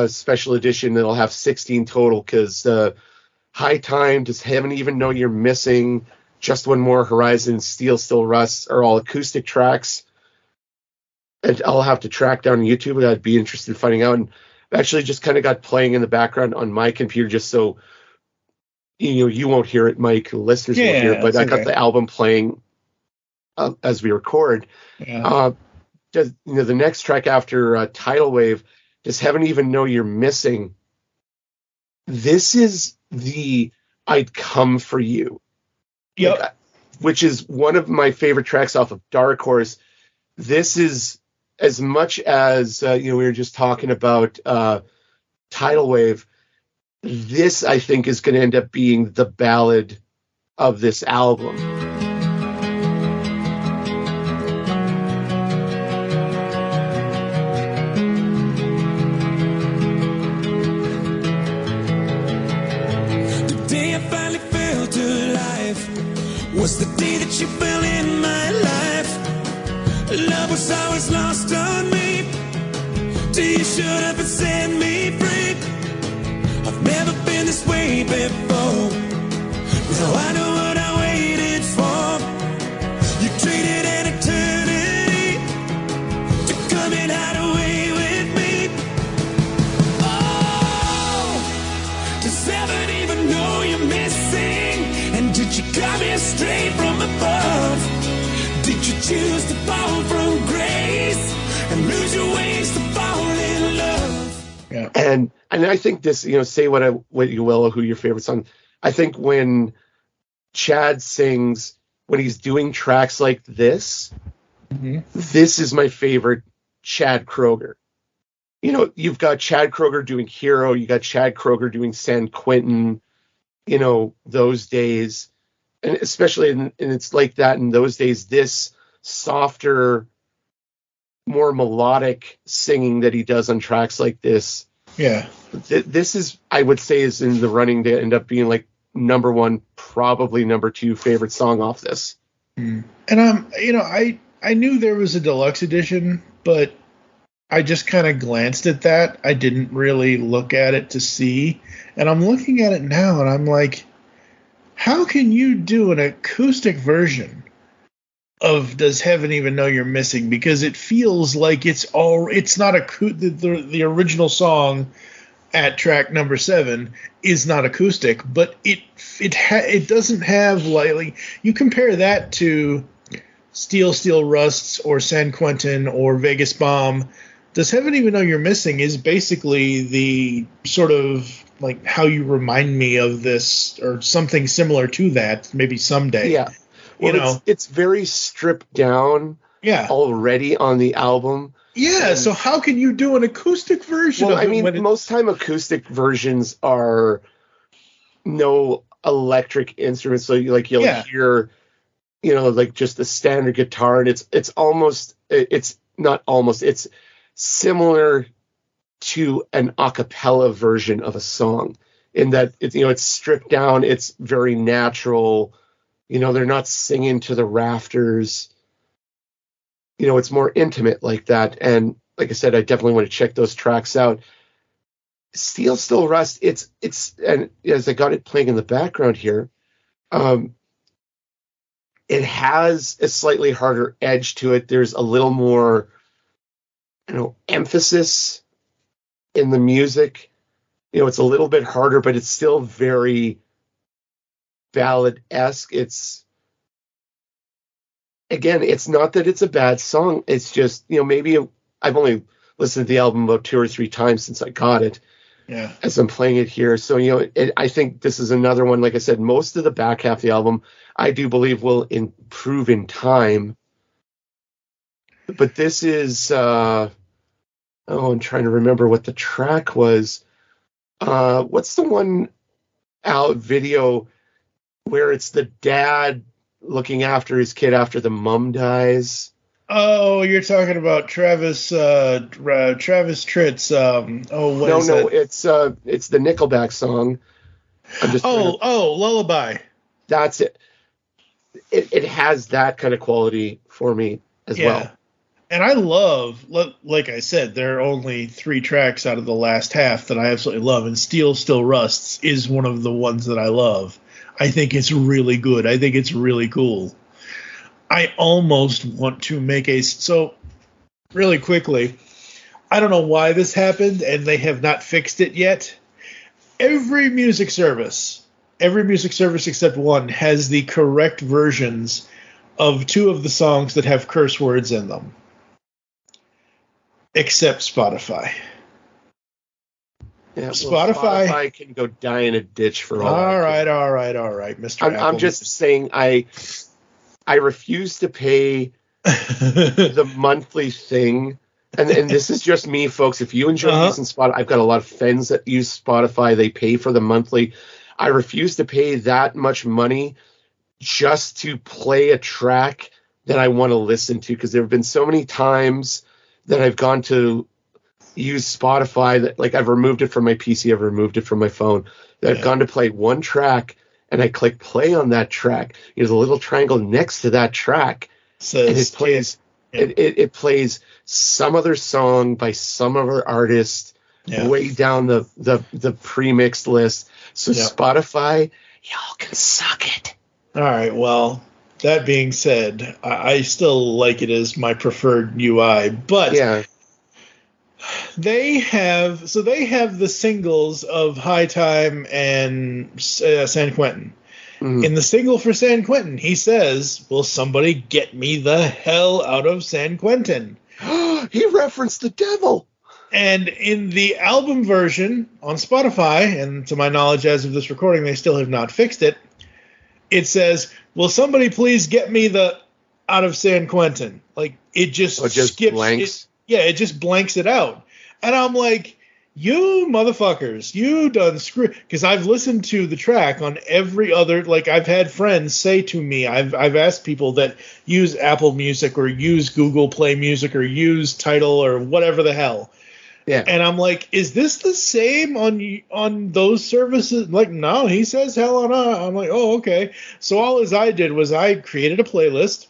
special edition that'll have 16 total, because High Time, Just Heaven Even Know You're Missing, Just One More, Horizon, Steel Still Rusts are all acoustic tracks. And I'll have to track down on YouTube. I'd be interested in finding out. And I actually just kind of got playing in the background on my computer, just so you won't hear it, Mike. Listeners won't hear it, but I got the album playing as we record. Yeah. The next track after Tidal Wave, Does Heaven Even Know You're Missing? This is the I'd Come For You. Yep. Like, which is one of my favorite tracks off of Dark Horse. This is, as much as we were just talking about Tidal Wave, this I think is going to end up being the ballad of this album. The day I finally felt alive was the day that you fell in my life. Love was always lost on me, till you showed up and set me free. I've never been this way before. Now I know what I waited for. You traded an eternity to come and hide away with me. Oh, does heaven even know you're missing? And did you come here straight from above? Did you choose to fall from grace and lose your ways to fall in love? Yeah. And I think this, say what you will, or who your favorite song. I think when Chad sings, when he's doing tracks like this, this is my favorite Chad Kroeger. You've got Chad Kroeger doing Hero, you got Chad Kroeger doing San Quentin, those days, and especially and it's like that in those days, this softer, more melodic singing that he does on tracks like this. Yeah. This is, I would say, is in the running to end up being like number one, probably number two favorite song off this. And I knew there was a deluxe edition, but I just kind of glanced at that. I didn't really look at it to see. And I'm looking at it now, and I'm like, how can you do an acoustic version of Does Heaven Even Know You're Missing? Because it feels like it's not the original song at track number 7 is not acoustic, but it doesn't have like you compare that to Steel Rusts or San Quentin or Vegas Bomb. Does Heaven Even Know You're Missing is basically the sort of like How You Remind Me of This or something similar to that, maybe someday. Yeah. Well, it's very stripped down already on the album. Yeah, so how can you do an acoustic version of it? Most time acoustic versions are no electric instruments, so you'll hear, like just the standard guitar, and it's similar to an a cappella version of a song in that it's stripped down, it's very natural. They're not singing to the rafters. It's more intimate like that. And like I said, I definitely want to check those tracks out. Steel Still Rust, it's and as I got it playing in the background here, it has a slightly harder edge to it. There's a little more, emphasis in the music. It's a little bit harder, but it's still very ballad-esque. It's not that it's a bad song. It's just, maybe I've only listened to the album about 2 or 3 times since I got it. Yeah. As I'm playing it here. So, I think this is another one, like I said, most of the back half of the album, I do believe will improve in time. But this is, I'm trying to remember what the track was. What's the one out video where it's the dad looking after his kid after the mom dies? Oh, you're talking about Travis Tritt's. It's the Nickelback song. Lullaby. That's it. It has that kind of quality for me as well. And I love, like I said, there are only 3 tracks out of the last half that I absolutely love, and Steel Still Rusts is one of the ones that I love. I think it's really good. I think it's really cool. I almost want to make so really quickly, I don't know why this happened, and they have not fixed it yet. Every music service except one has the correct versions of 2 of the songs that have curse words in them. Except Spotify. Yeah, Spotify can go die in a ditch for all. All right, Mr. Apple. I'm just saying I refuse to pay the monthly thing. And this is just me, folks. If you enjoy using Spotify, I've got a lot of friends that use Spotify. They pay for the monthly. I refuse to pay that much money just to play a track that I want to listen to, because there have been so many times that I've gone to use Spotify that, like, I've removed it from my PC, I've removed it from my phone. I've gone to play one track and I click play on that track. There's a little triangle next to that track, and it plays. It plays some other song by some other artist way down the pre-mixed list. So Spotify, y'all can suck it. All right. Well, that being said, I still like it as my preferred UI, but they have the singles of High Time and San Quentin. Mm. In the single for San Quentin, he says, "Will somebody get me the hell out of San Quentin?" He referenced the devil. And in the album version on Spotify, and to my knowledge as of this recording, they still have not fixed it, it says, "Will somebody please get me the out of San Quentin?" Like, it just skips. Blanks? It just blanks it out. And I'm like, You motherfuckers, you done screw. Because I've listened to the track on every other, like I've had friends say to me, I've asked people that use Apple Music or use Google Play Music or use Tidal or whatever the hell. Yeah. And I'm like, is this the same on those services? Like, no, he says hell no. I'm like, oh, okay. So all as I did was I created a playlist.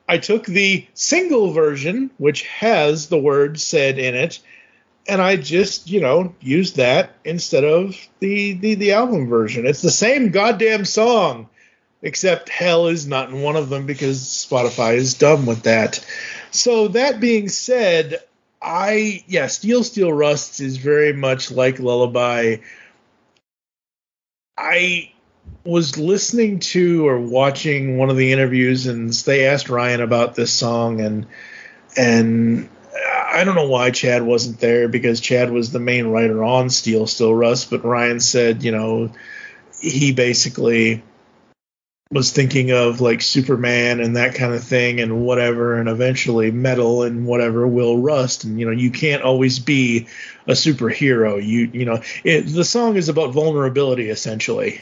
I took the single version, which has the word said in it, and I just, used that instead of the album version. It's the same goddamn song, except hell is not in one of them because Spotify is dumb with that. So that being said, Steel Rust is very much like Lullaby. I was listening to or watching one of the interviews, and they asked Ryan about this song, and I don't know why Chad wasn't there, because Chad was the main writer on Steel Rust, but Ryan said, he basically was thinking of like Superman and that kind of thing and whatever, and eventually metal and whatever will rust, and you can't always be a superhero. The song is about vulnerability, essentially.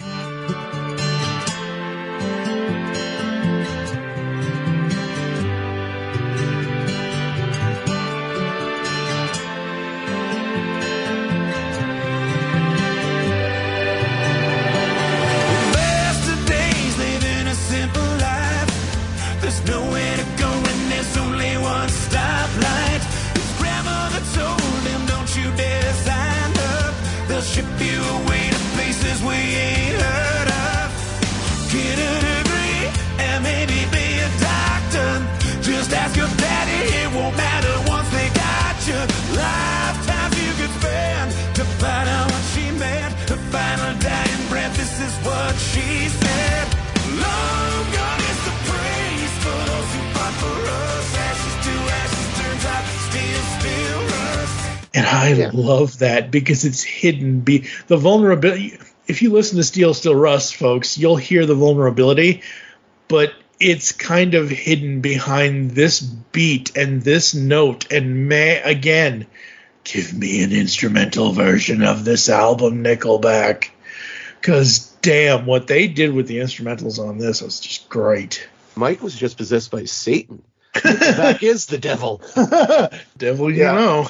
And I love that because it's hidden. The vulnerability. If you listen to Steel Rust, folks, you'll hear the vulnerability, but it's kind of hidden behind this beat and this note. And again, give me an instrumental version of this album, Nickelback, because damn, what they did with the instrumentals on this was just great. Mike was just possessed by Satan. Nickelback is the devil. Devil, you know.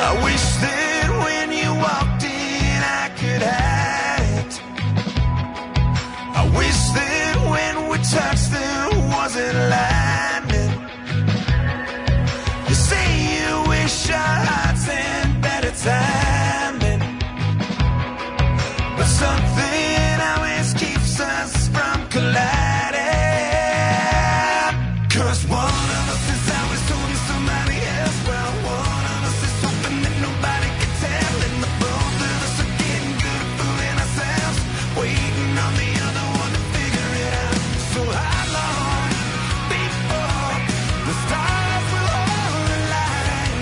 I wish that when you walked in I could act. I wish that when we touched there wasn't lightning. You say you wish our hearts had better timing, but something always keeps us from colliding. 'Cause one of us is always talking to somebody else, well, one of us is hoping that nobody can tell, and the both of us are getting good at fooling ourselves, waiting on the other one to figure it out. So how long before the stars will all align,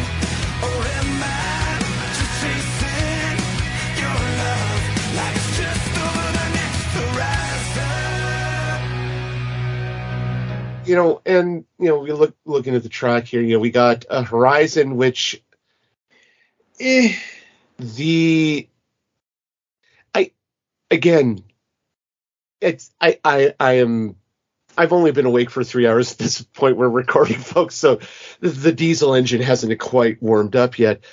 or am I just chasing your love like it's just over the next horizon? We looking at the track here, we got a Horizon, which I've only been awake for 3 hours at this point we're recording, folks, so the diesel engine hasn't quite warmed up yet.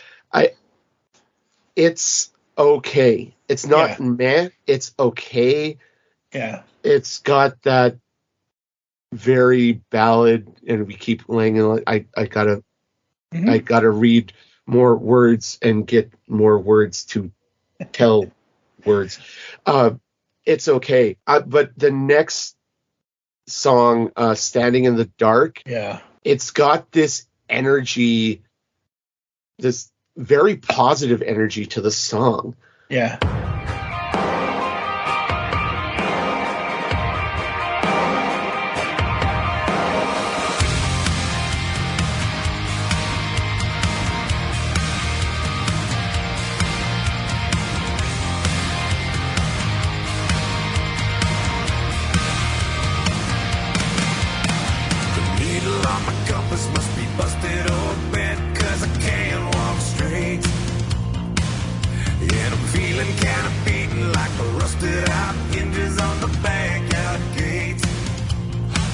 It's okay. It's not meh, it's okay. Yeah. It's got that very ballad, and we keep laying in. I gotta read more words and get more words to tell words. It's okay. But the next song, Standing in the Dark, it's got this energy, this very positive energy to the song. Yeah. feeling kind of beaten like the rusted out hinges on the backyard gate.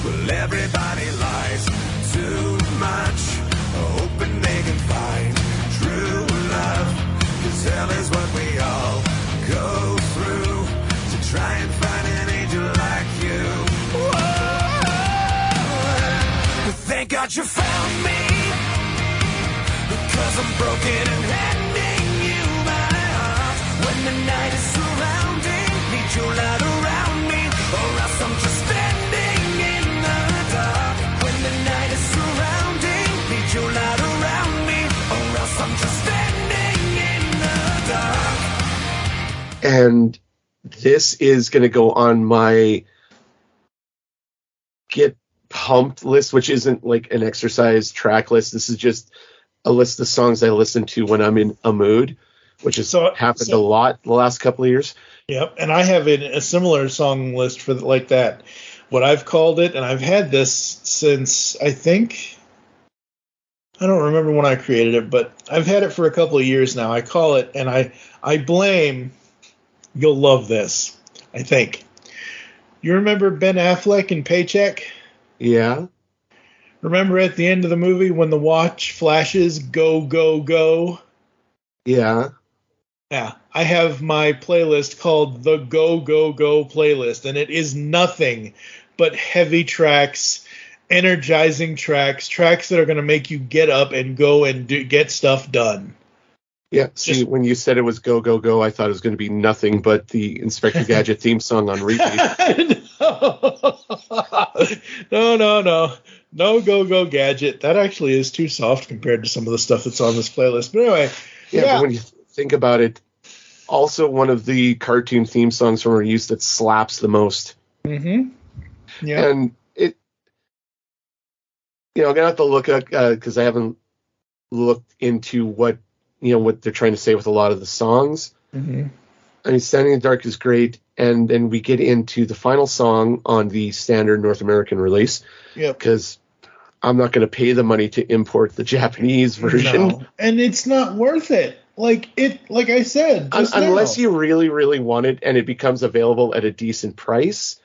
Well, everybody lies too much, hoping they can find true love. 'Cause hell is what we all go through to try and find an angel like you. Whoa. Thank God you found me, because I'm broken and handing you my heart. When the night is surrounding, need your light around me, or else I'm just standing in the dark. When the night is surrounding, need your light around me, or else I'm just standing in the dark. And this is going to go on my Get Pumped list, which isn't like an exercise track list. This is just a list of songs I listen to when I'm in a mood, which has happened a lot the last couple of years. Yep, and I have a similar song list for like that. What I've called it, and I've had this since I don't remember when I created it, but I've had it for a couple of years now. I call it, and I blame, you'll love this, I think. You remember Ben Affleck in Paycheck? Yeah. Remember at the end of the movie when the watch flashes, go, go, go? Yeah. Yeah. I have my playlist called the Go, Go, Go playlist, and it is nothing but heavy tracks, energizing tracks that are going to make you get up and go and get stuff done. Yeah, see, when you said it was Go, Go, Go, I thought it was going to be nothing but the Inspector Gadget theme song on repeat. No. No Go, Go Gadget. That actually is too soft compared to some of the stuff that's on this playlist. But anyway. Yeah. But when you think about it, also one of the cartoon theme songs from our youth that slaps the most. Mm-hmm. Yeah. And it, I'm going to have to look at, because I haven't looked into what they're trying to say with a lot of the songs. Mm-hmm. I mean, Standing in the Dark is great, and then we get into the final song on the standard North American release. Yep. Because I'm not going to pay the money to import the Japanese version. No. And it's not worth it. Like I said, unless you really, really want it and it becomes available at a decent price,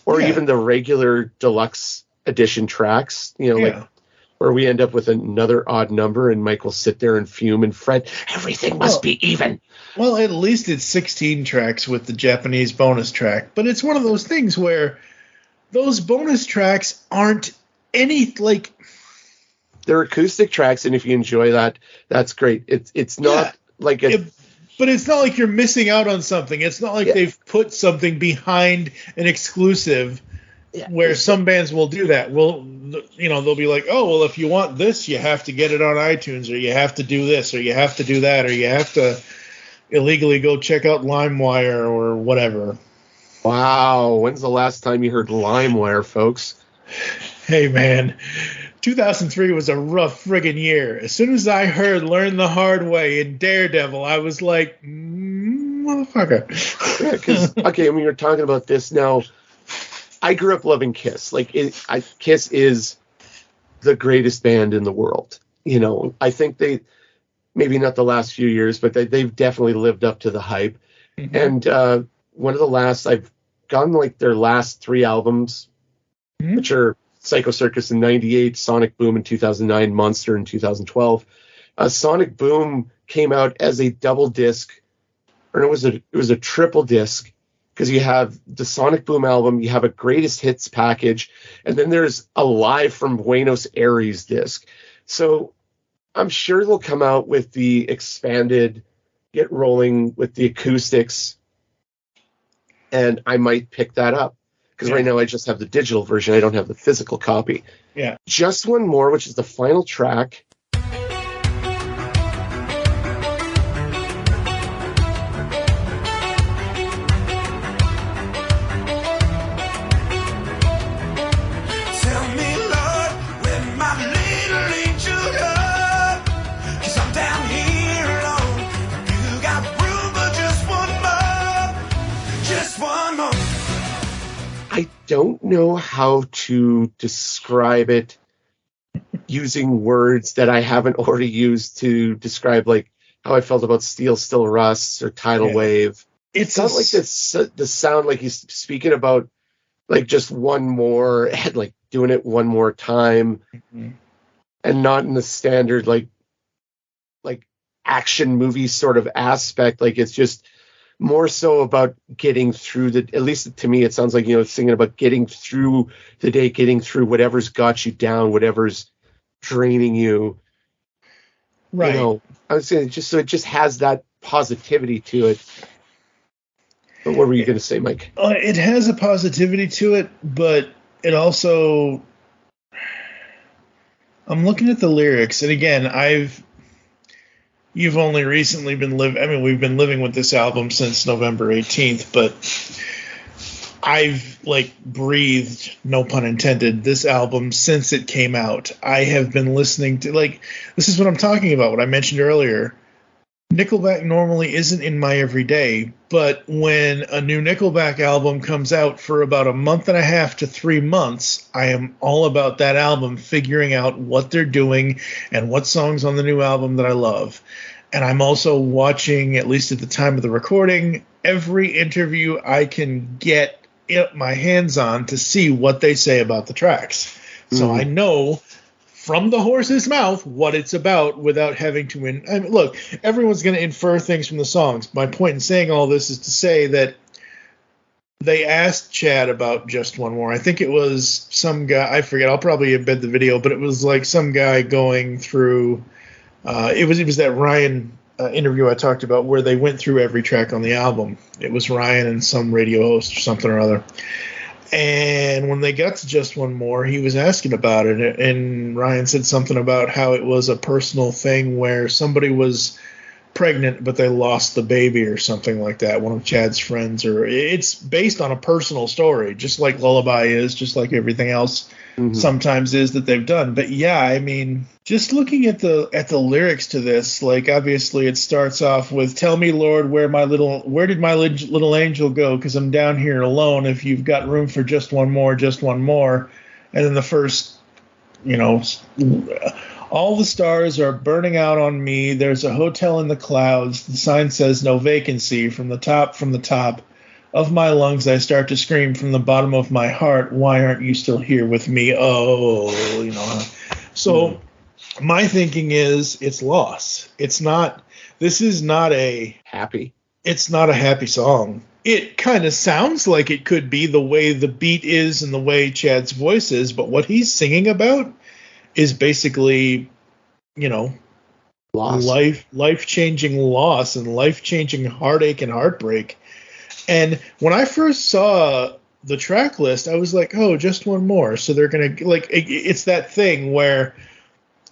or even the regular deluxe edition tracks, like where we end up with another odd number and Mike will sit there and fume and fret. Everything must be even. Well, at least it's 16 tracks with the Japanese bonus track. But it's one of those things where those bonus tracks aren't they're acoustic tracks, and if you enjoy that, that's great. It's not but it's not like you're missing out on something. It's not like they've put something behind an exclusive. Yeah. Where some bands will do that. Well, they'll be like, oh, well, if you want this, you have to get it on iTunes, or you have to do this, or you have to do that, or you have to illegally go check out LimeWire or whatever. Wow. When's the last time you heard LimeWire, folks? Hey, man. 2003 was a rough friggin' year. As soon as I heard Learn the Hard Way in Daredevil, I was like, motherfucker. Yeah, because, when you're talking about this now, I grew up loving Kiss. Kiss is the greatest band in the world. I think they, maybe not the last few years, but they've definitely lived up to the hype. Mm-hmm. And one of the last, I've gotten their last 3 albums, which are Psycho Circus in 98, Sonic Boom in 2009, Monster in 2012. Sonic Boom came out as a double disc, or it was a triple disc. Because you have the Sonic Boom album, you have a greatest hits package, and then there's a Live from Buenos Aires disc. So I'm sure they'll come out with the expanded Get Rolling with the acoustics, and I might pick that up. Because right now I just have the digital version. I don't have the physical copy. Yeah. Just one more, which is the final track. I don't know how to describe it using words that I haven't already used to describe how I felt about Steel Still Rusts or Tidal Wave. It's not like the sound like he's speaking about like just one more, like doing it one more time, and not in the standard like action movie sort of aspect. Like it's just more so about getting through at least to me, it sounds like, it's singing about getting through the day, getting through whatever's got you down, whatever's draining you. Right. I would say it just has that positivity to it. But what were you going to say, Mike? It has a positivity to it, but it also, I'm looking at the lyrics, and again, you've only recently been we've been living with this album since November 18th, but I've breathed, no pun intended, this album since it came out. I have been listening to, this is what I'm talking about, what I mentioned earlier. Nickelback normally isn't in my everyday, but when a new Nickelback album comes out for about a month and a half to 3 months, I am all about that album, figuring out what they're doing and what songs on the new album that I love. And I'm also watching, at least at the time of the recording, every interview I can get my hands on to see what they say about the tracks. So I know from the horse's mouth what it's about without having to look, everyone's going to infer things from the songs. My point in saying all this is to say that they asked Chad about Just One More. I think it was some guy, I forget, I'll probably embed the video, but it was like some guy going through it was that Ryan interview I talked about where they went through every track on the album. It was Ryan and some radio host or something or other. And when they got to Just One More, he was asking about it, and Ryan said something about how it was a personal thing where somebody was pregnant, but they lost the baby or something like that, one of Chad's friends. Or it's based on a personal story, just like Lullaby is, just like everything else sometimes is that they've done. But yeah, I mean, just looking at the lyrics to this, obviously it starts off with, "Tell me, Lord, where did my little angel go? Because I'm down here alone. If you've got room for just one more, just one more." And then the first, "All the stars are burning out on me. There's a hotel in the clouds. The sign says no vacancy. From the top of my lungs, I start to scream from the bottom of my heart. Why aren't you still here with me? Oh, So my thinking is it's loss. This is not a happy. It's not a happy song. It kind of sounds like it could be the way the beat is and the way Chad's voice is, but what he's singing about is basically, loss. life-changing loss and life-changing heartache and heartbreak. And when I first saw the track list, I was like, oh, Just One More. So they're going to, it's that thing where,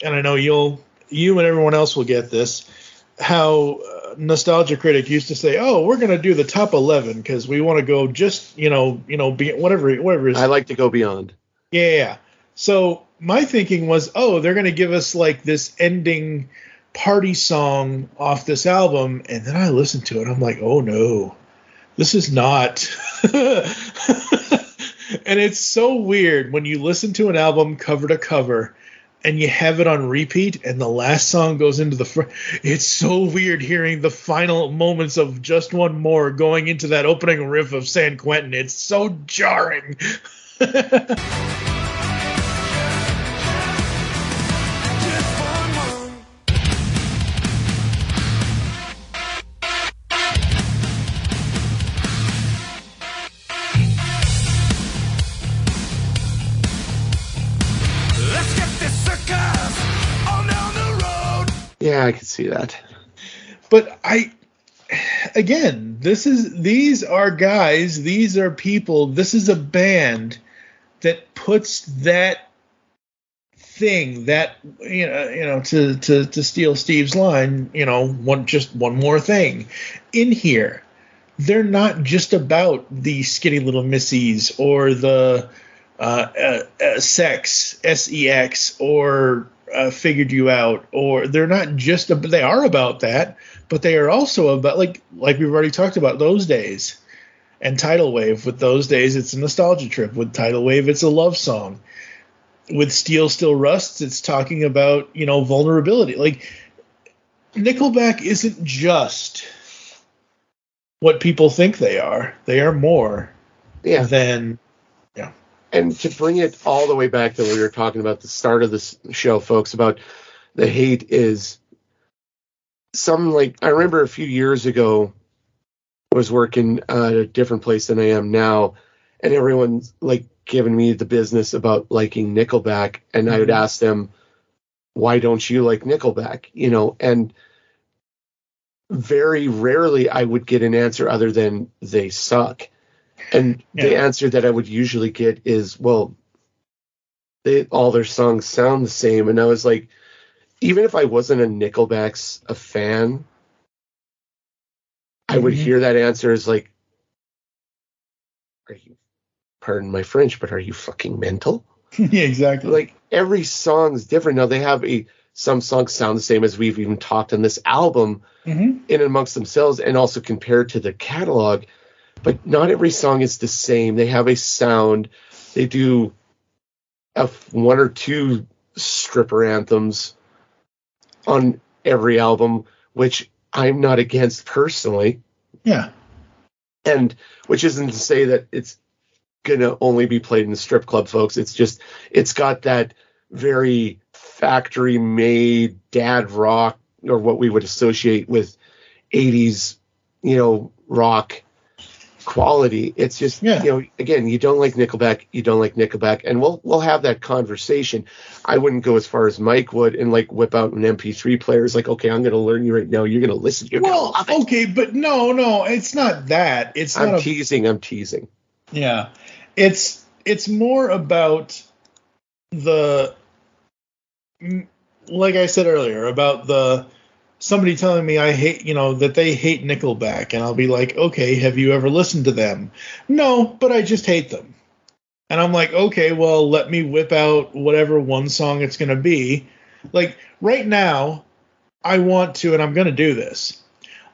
and I know you and everyone else will get this, how Nostalgia Critic used to say, oh, we're going to do the top 11 because we want to go just, be, whatever it is. I like to go beyond. Yeah. So my thinking was, oh, they're going to give us this ending party song off this album. And then I listened to it. I'm like, oh, no. This is not. And it's so weird when you listen to an album cover to cover and you have it on repeat and the last song goes into the front. It's so weird hearing the final moments of Just One More going into that opening riff of San Quentin. It's so jarring. Yeah, I can see that. But these are guys, these are people, this is a band that puts that thing, that, to steal Steve's line, just one more thing in here. They're not just about the skinny little missies or the sex, sex, or figured you out, or they're not just they are about that, but they are also about like we've already talked about Those Days and Tidal Wave. With Those Days, it's a nostalgia trip. With Tidal Wave, it's a love song. With Steel Still Rusts, it's talking about vulnerability. Nickelback isn't just what people think they are. They are more than, yeah. And to bring it all the way back to what we were talking about at the start of this show, folks, about the hate is I remember a few years ago, I was working at a different place than I am now, and everyone's like giving me the business about liking Nickelback, and I would ask them, why don't you like Nickelback? And very rarely I would get an answer other than they suck. And the answer that I would usually get is, well, all their songs sound the same. And I was like, even if I wasn't a Nickelback's a fan, I would hear that answer as like, are you, pardon my French, but are you fucking mental? Yeah, exactly. Like, every song's different. Now, they have some songs sound the same, as we've even talked on this album, in amongst themselves, and also compared to the catalog. But not every song is the same. They have a sound. They do one or two stripper anthems on every album, which I'm not against personally. Yeah. And which isn't to say that it's going to only be played in the strip club, folks. It's just, it's got that very factory-made dad rock, or what we would associate with 80s, rock quality. It's just, again, you don't like Nickelback, and we'll have that conversation. I wouldn't go as far as Mike would and like whip out an MP3 player. It's like, okay, I'm going to learn you right now. You're going to listen. You're going to love it. Okay, but no, it's not that. I'm teasing. Yeah. It's more about like I said earlier, about somebody telling me I hate, that they hate Nickelback, and I'll be like, okay, have you ever listened to them? No, but I just hate them. And I'm like, okay, well, let me whip out whatever one song it's going to be. Like, right now, I want to, and I'm going to do this.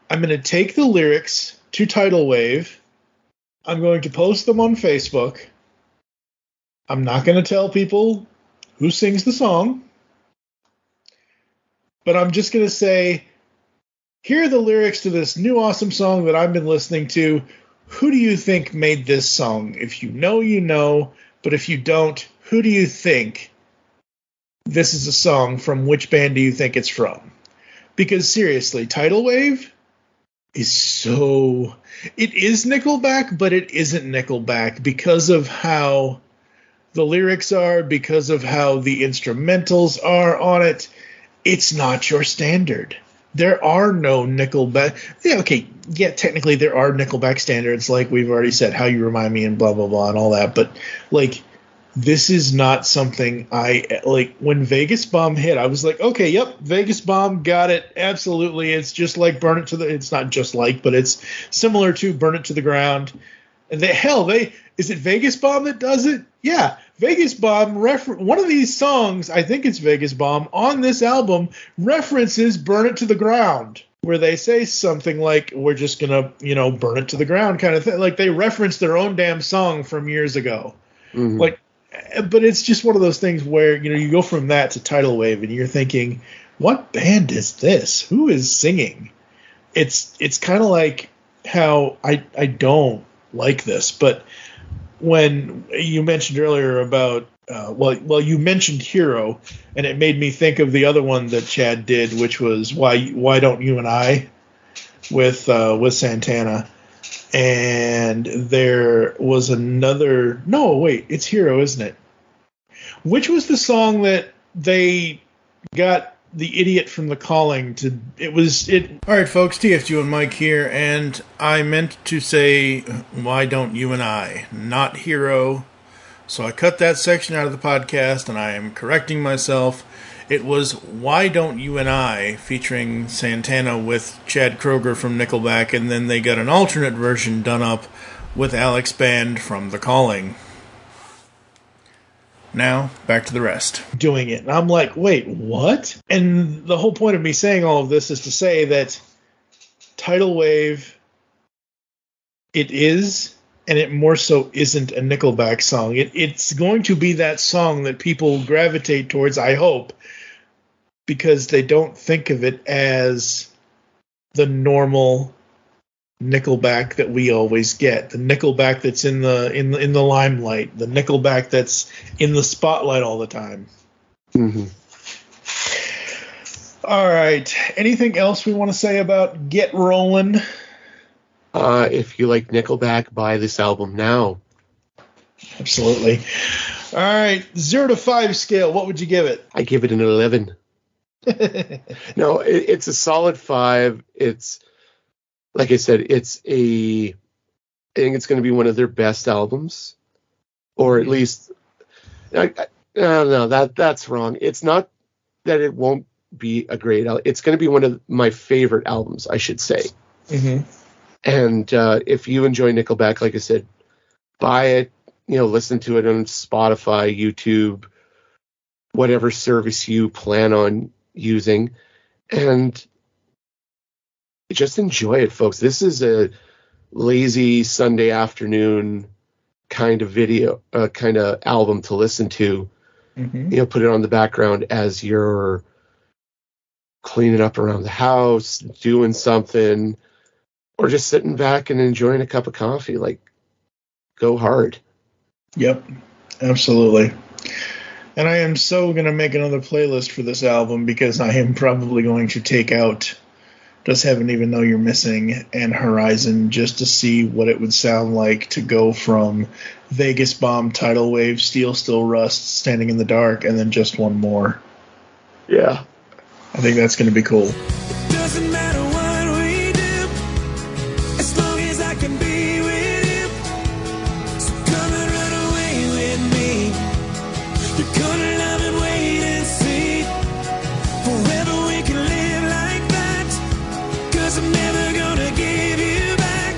I'm going to take the lyrics to Tidal Wave. I'm going to post them on Facebook. I'm not going to tell people who sings the song. But I'm just going to say, here are the lyrics to this new awesome song that I've been listening to. Who do you think made this song? If you know, you know. But if you don't, who do you think this is a song from? Which band do you think it's from? Because seriously, Tidal Wave is so... It is Nickelback, but it isn't Nickelback because of how the lyrics are, because of how the instrumentals are on it. It's not your standard. There are no Nickelback. Yeah, okay, yeah, technically there are Nickelback standards, like we've already said, How You Remind Me and blah, blah, blah, and all that. But, like, this is not something like, when Vegas Bomb hit, I was like, okay, yep, Vegas Bomb, got it, absolutely. It's just like Burn It to the... It's not just like, but it's similar to Burn It to the Ground. And is it Vegas Bomb that does it? Yeah, Vegas Bomb, one of these songs, I think it's Vegas Bomb, on this album references Burn It to the Ground, where they say something like, we're just going to, burn it to the ground kind of thing. Like, they reference their own damn song from years ago. Mm-hmm. Like, but it's just one of those things where, you go from that to Tidal Wave and you're thinking, what band is this? Who is singing? It's kind of like how I don't like this, but when you mentioned earlier about you mentioned Hero, and it made me think of the other one that Chad did, which was Why Don't You and I with Santana. And there was another... No, wait, it's Hero, isn't it? Which was the song that they got the idiot from The Calling to... All right, folks, TFG1Mike here, and I meant to say Why Don't You and I, not Hero. So I cut that section out of the podcast, and I am correcting myself. It was Why Don't You and I, featuring Santana with Chad Kroeger from Nickelback, and then they got an alternate version done up with Alex Band from The Calling. Now, back to the rest. Doing it. And I'm like, wait, what? And the whole point of me saying all of this is to say that Tidal Wave, it is, and it more so isn't a Nickelback song. It's going to be that song that people gravitate towards, I hope, because they don't think of it as the normal Nickelback that we always get. The Nickelback that's in the limelight. The Nickelback that's in the spotlight all the time. Mm-hmm. All right. Anything else we want to say about Get Rollin? If you like Nickelback, buy this album now. Absolutely. All right. 0 to 5 scale. What would you give it? I give it an 11. No, it's a solid 5. It's, like I said, I think it's going to be one of their best albums, or at least, I don't know, that's wrong. It's not that it won't be a great album. It's going to be one of my favorite albums, I should say. Mm-hmm. And if you enjoy Nickelback, like I said, buy it, listen to it on Spotify, YouTube, whatever service you plan on using, and just enjoy it, folks. This is a lazy Sunday afternoon kind of kind of album to listen to. Mm-hmm. Put it on the background as you're cleaning up around the house, doing something, or just sitting back and enjoying a cup of coffee. Like, go hard. Yep, absolutely. And I am so going to make another playlist for this album, because I am probably going to take out Does Heaven Even Know You're Missing and Horizon, just to see what it would sound like to go from Vegas Bomb, Tidal Wave, Steel Still Rust, Standing in the Dark, and then just one more. Yeah. I think that's going to be cool. It doesn't matter what we do, as long as I can be with you. So come and run away with me. You're gonna love and wait and see. Forever we can live like that, 'cause I'm never gonna give you back.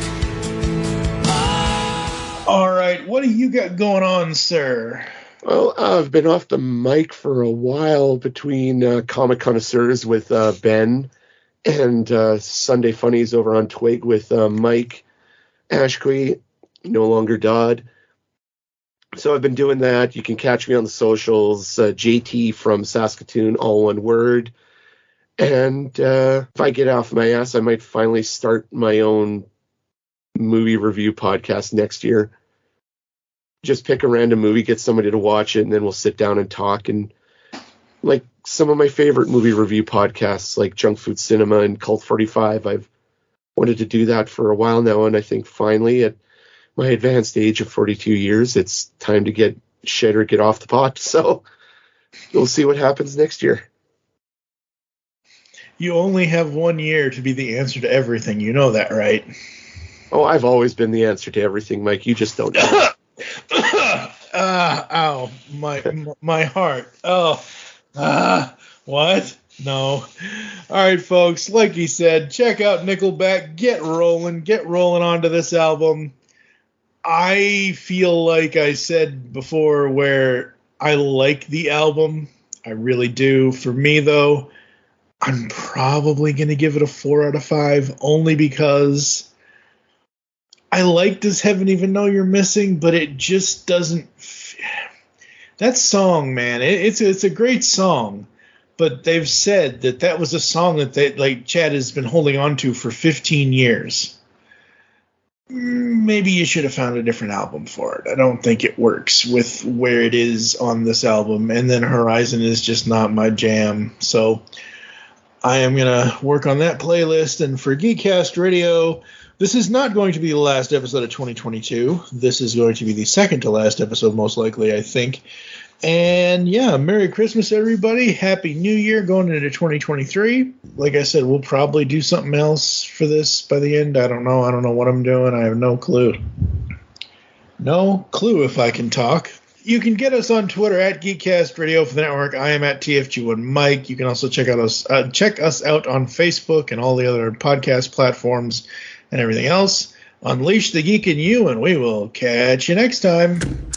Oh. All right, what do you got going on, sir? Well, I've been off the mic for a while between Comic Connoisseurs with Ben and Sunday Funnies over on Twig with Mike Ashquey, no longer Dodd. So I've been doing that. You can catch me on the socials, JT from Saskatoon, all one word. And if I get off my ass, I might finally start my own movie review podcast next year. Just pick a random movie, get somebody to watch it, and then we'll sit down and talk. And like some of my favorite movie review podcasts, like Junk Food Cinema and Cult 45, I've wanted to do that for a while now. And I think finally, at my advanced age of 42 years, it's time to get shit or get off the pot. So we'll see what happens next year. You only have 1 year to be the answer to everything. You know that, right? Oh, I've always been the answer to everything, Mike. You just don't know. Ow, my heart. Oh, what? No. All right, folks. Like he said, check out Nickelback. Get rolling onto this album. I feel like I said before, where I like the album. I really do. For me, though, I'm probably going to give it a 4 out of 5, only because I like Does Heaven Even Know You're Missing, but it just doesn't. That song, man, it's a great song, but they've said that was a song that Chad has been holding on to for 15 years. Maybe you should have found a different album for it. I don't think it works with where it is on this album, and then Horizon is just not my jam. So I am gonna work on that playlist. And for Geekcast Radio, this is not going to be the last episode of 2022. This is going to be the second to last episode, most likely, I think. And yeah, Merry Christmas, everybody. Happy New Year going into 2023. Like I said, we'll probably do something else for this by the end. I don't know. I don't know what I'm doing. I have no clue. No clue if I can talk. You can get us on Twitter at Geekcast Radio for the network. I am at TFG1Mike. You can also check us out on Facebook and all the other podcast platforms and everything else. Unleash the geek in you, and we will catch you next time.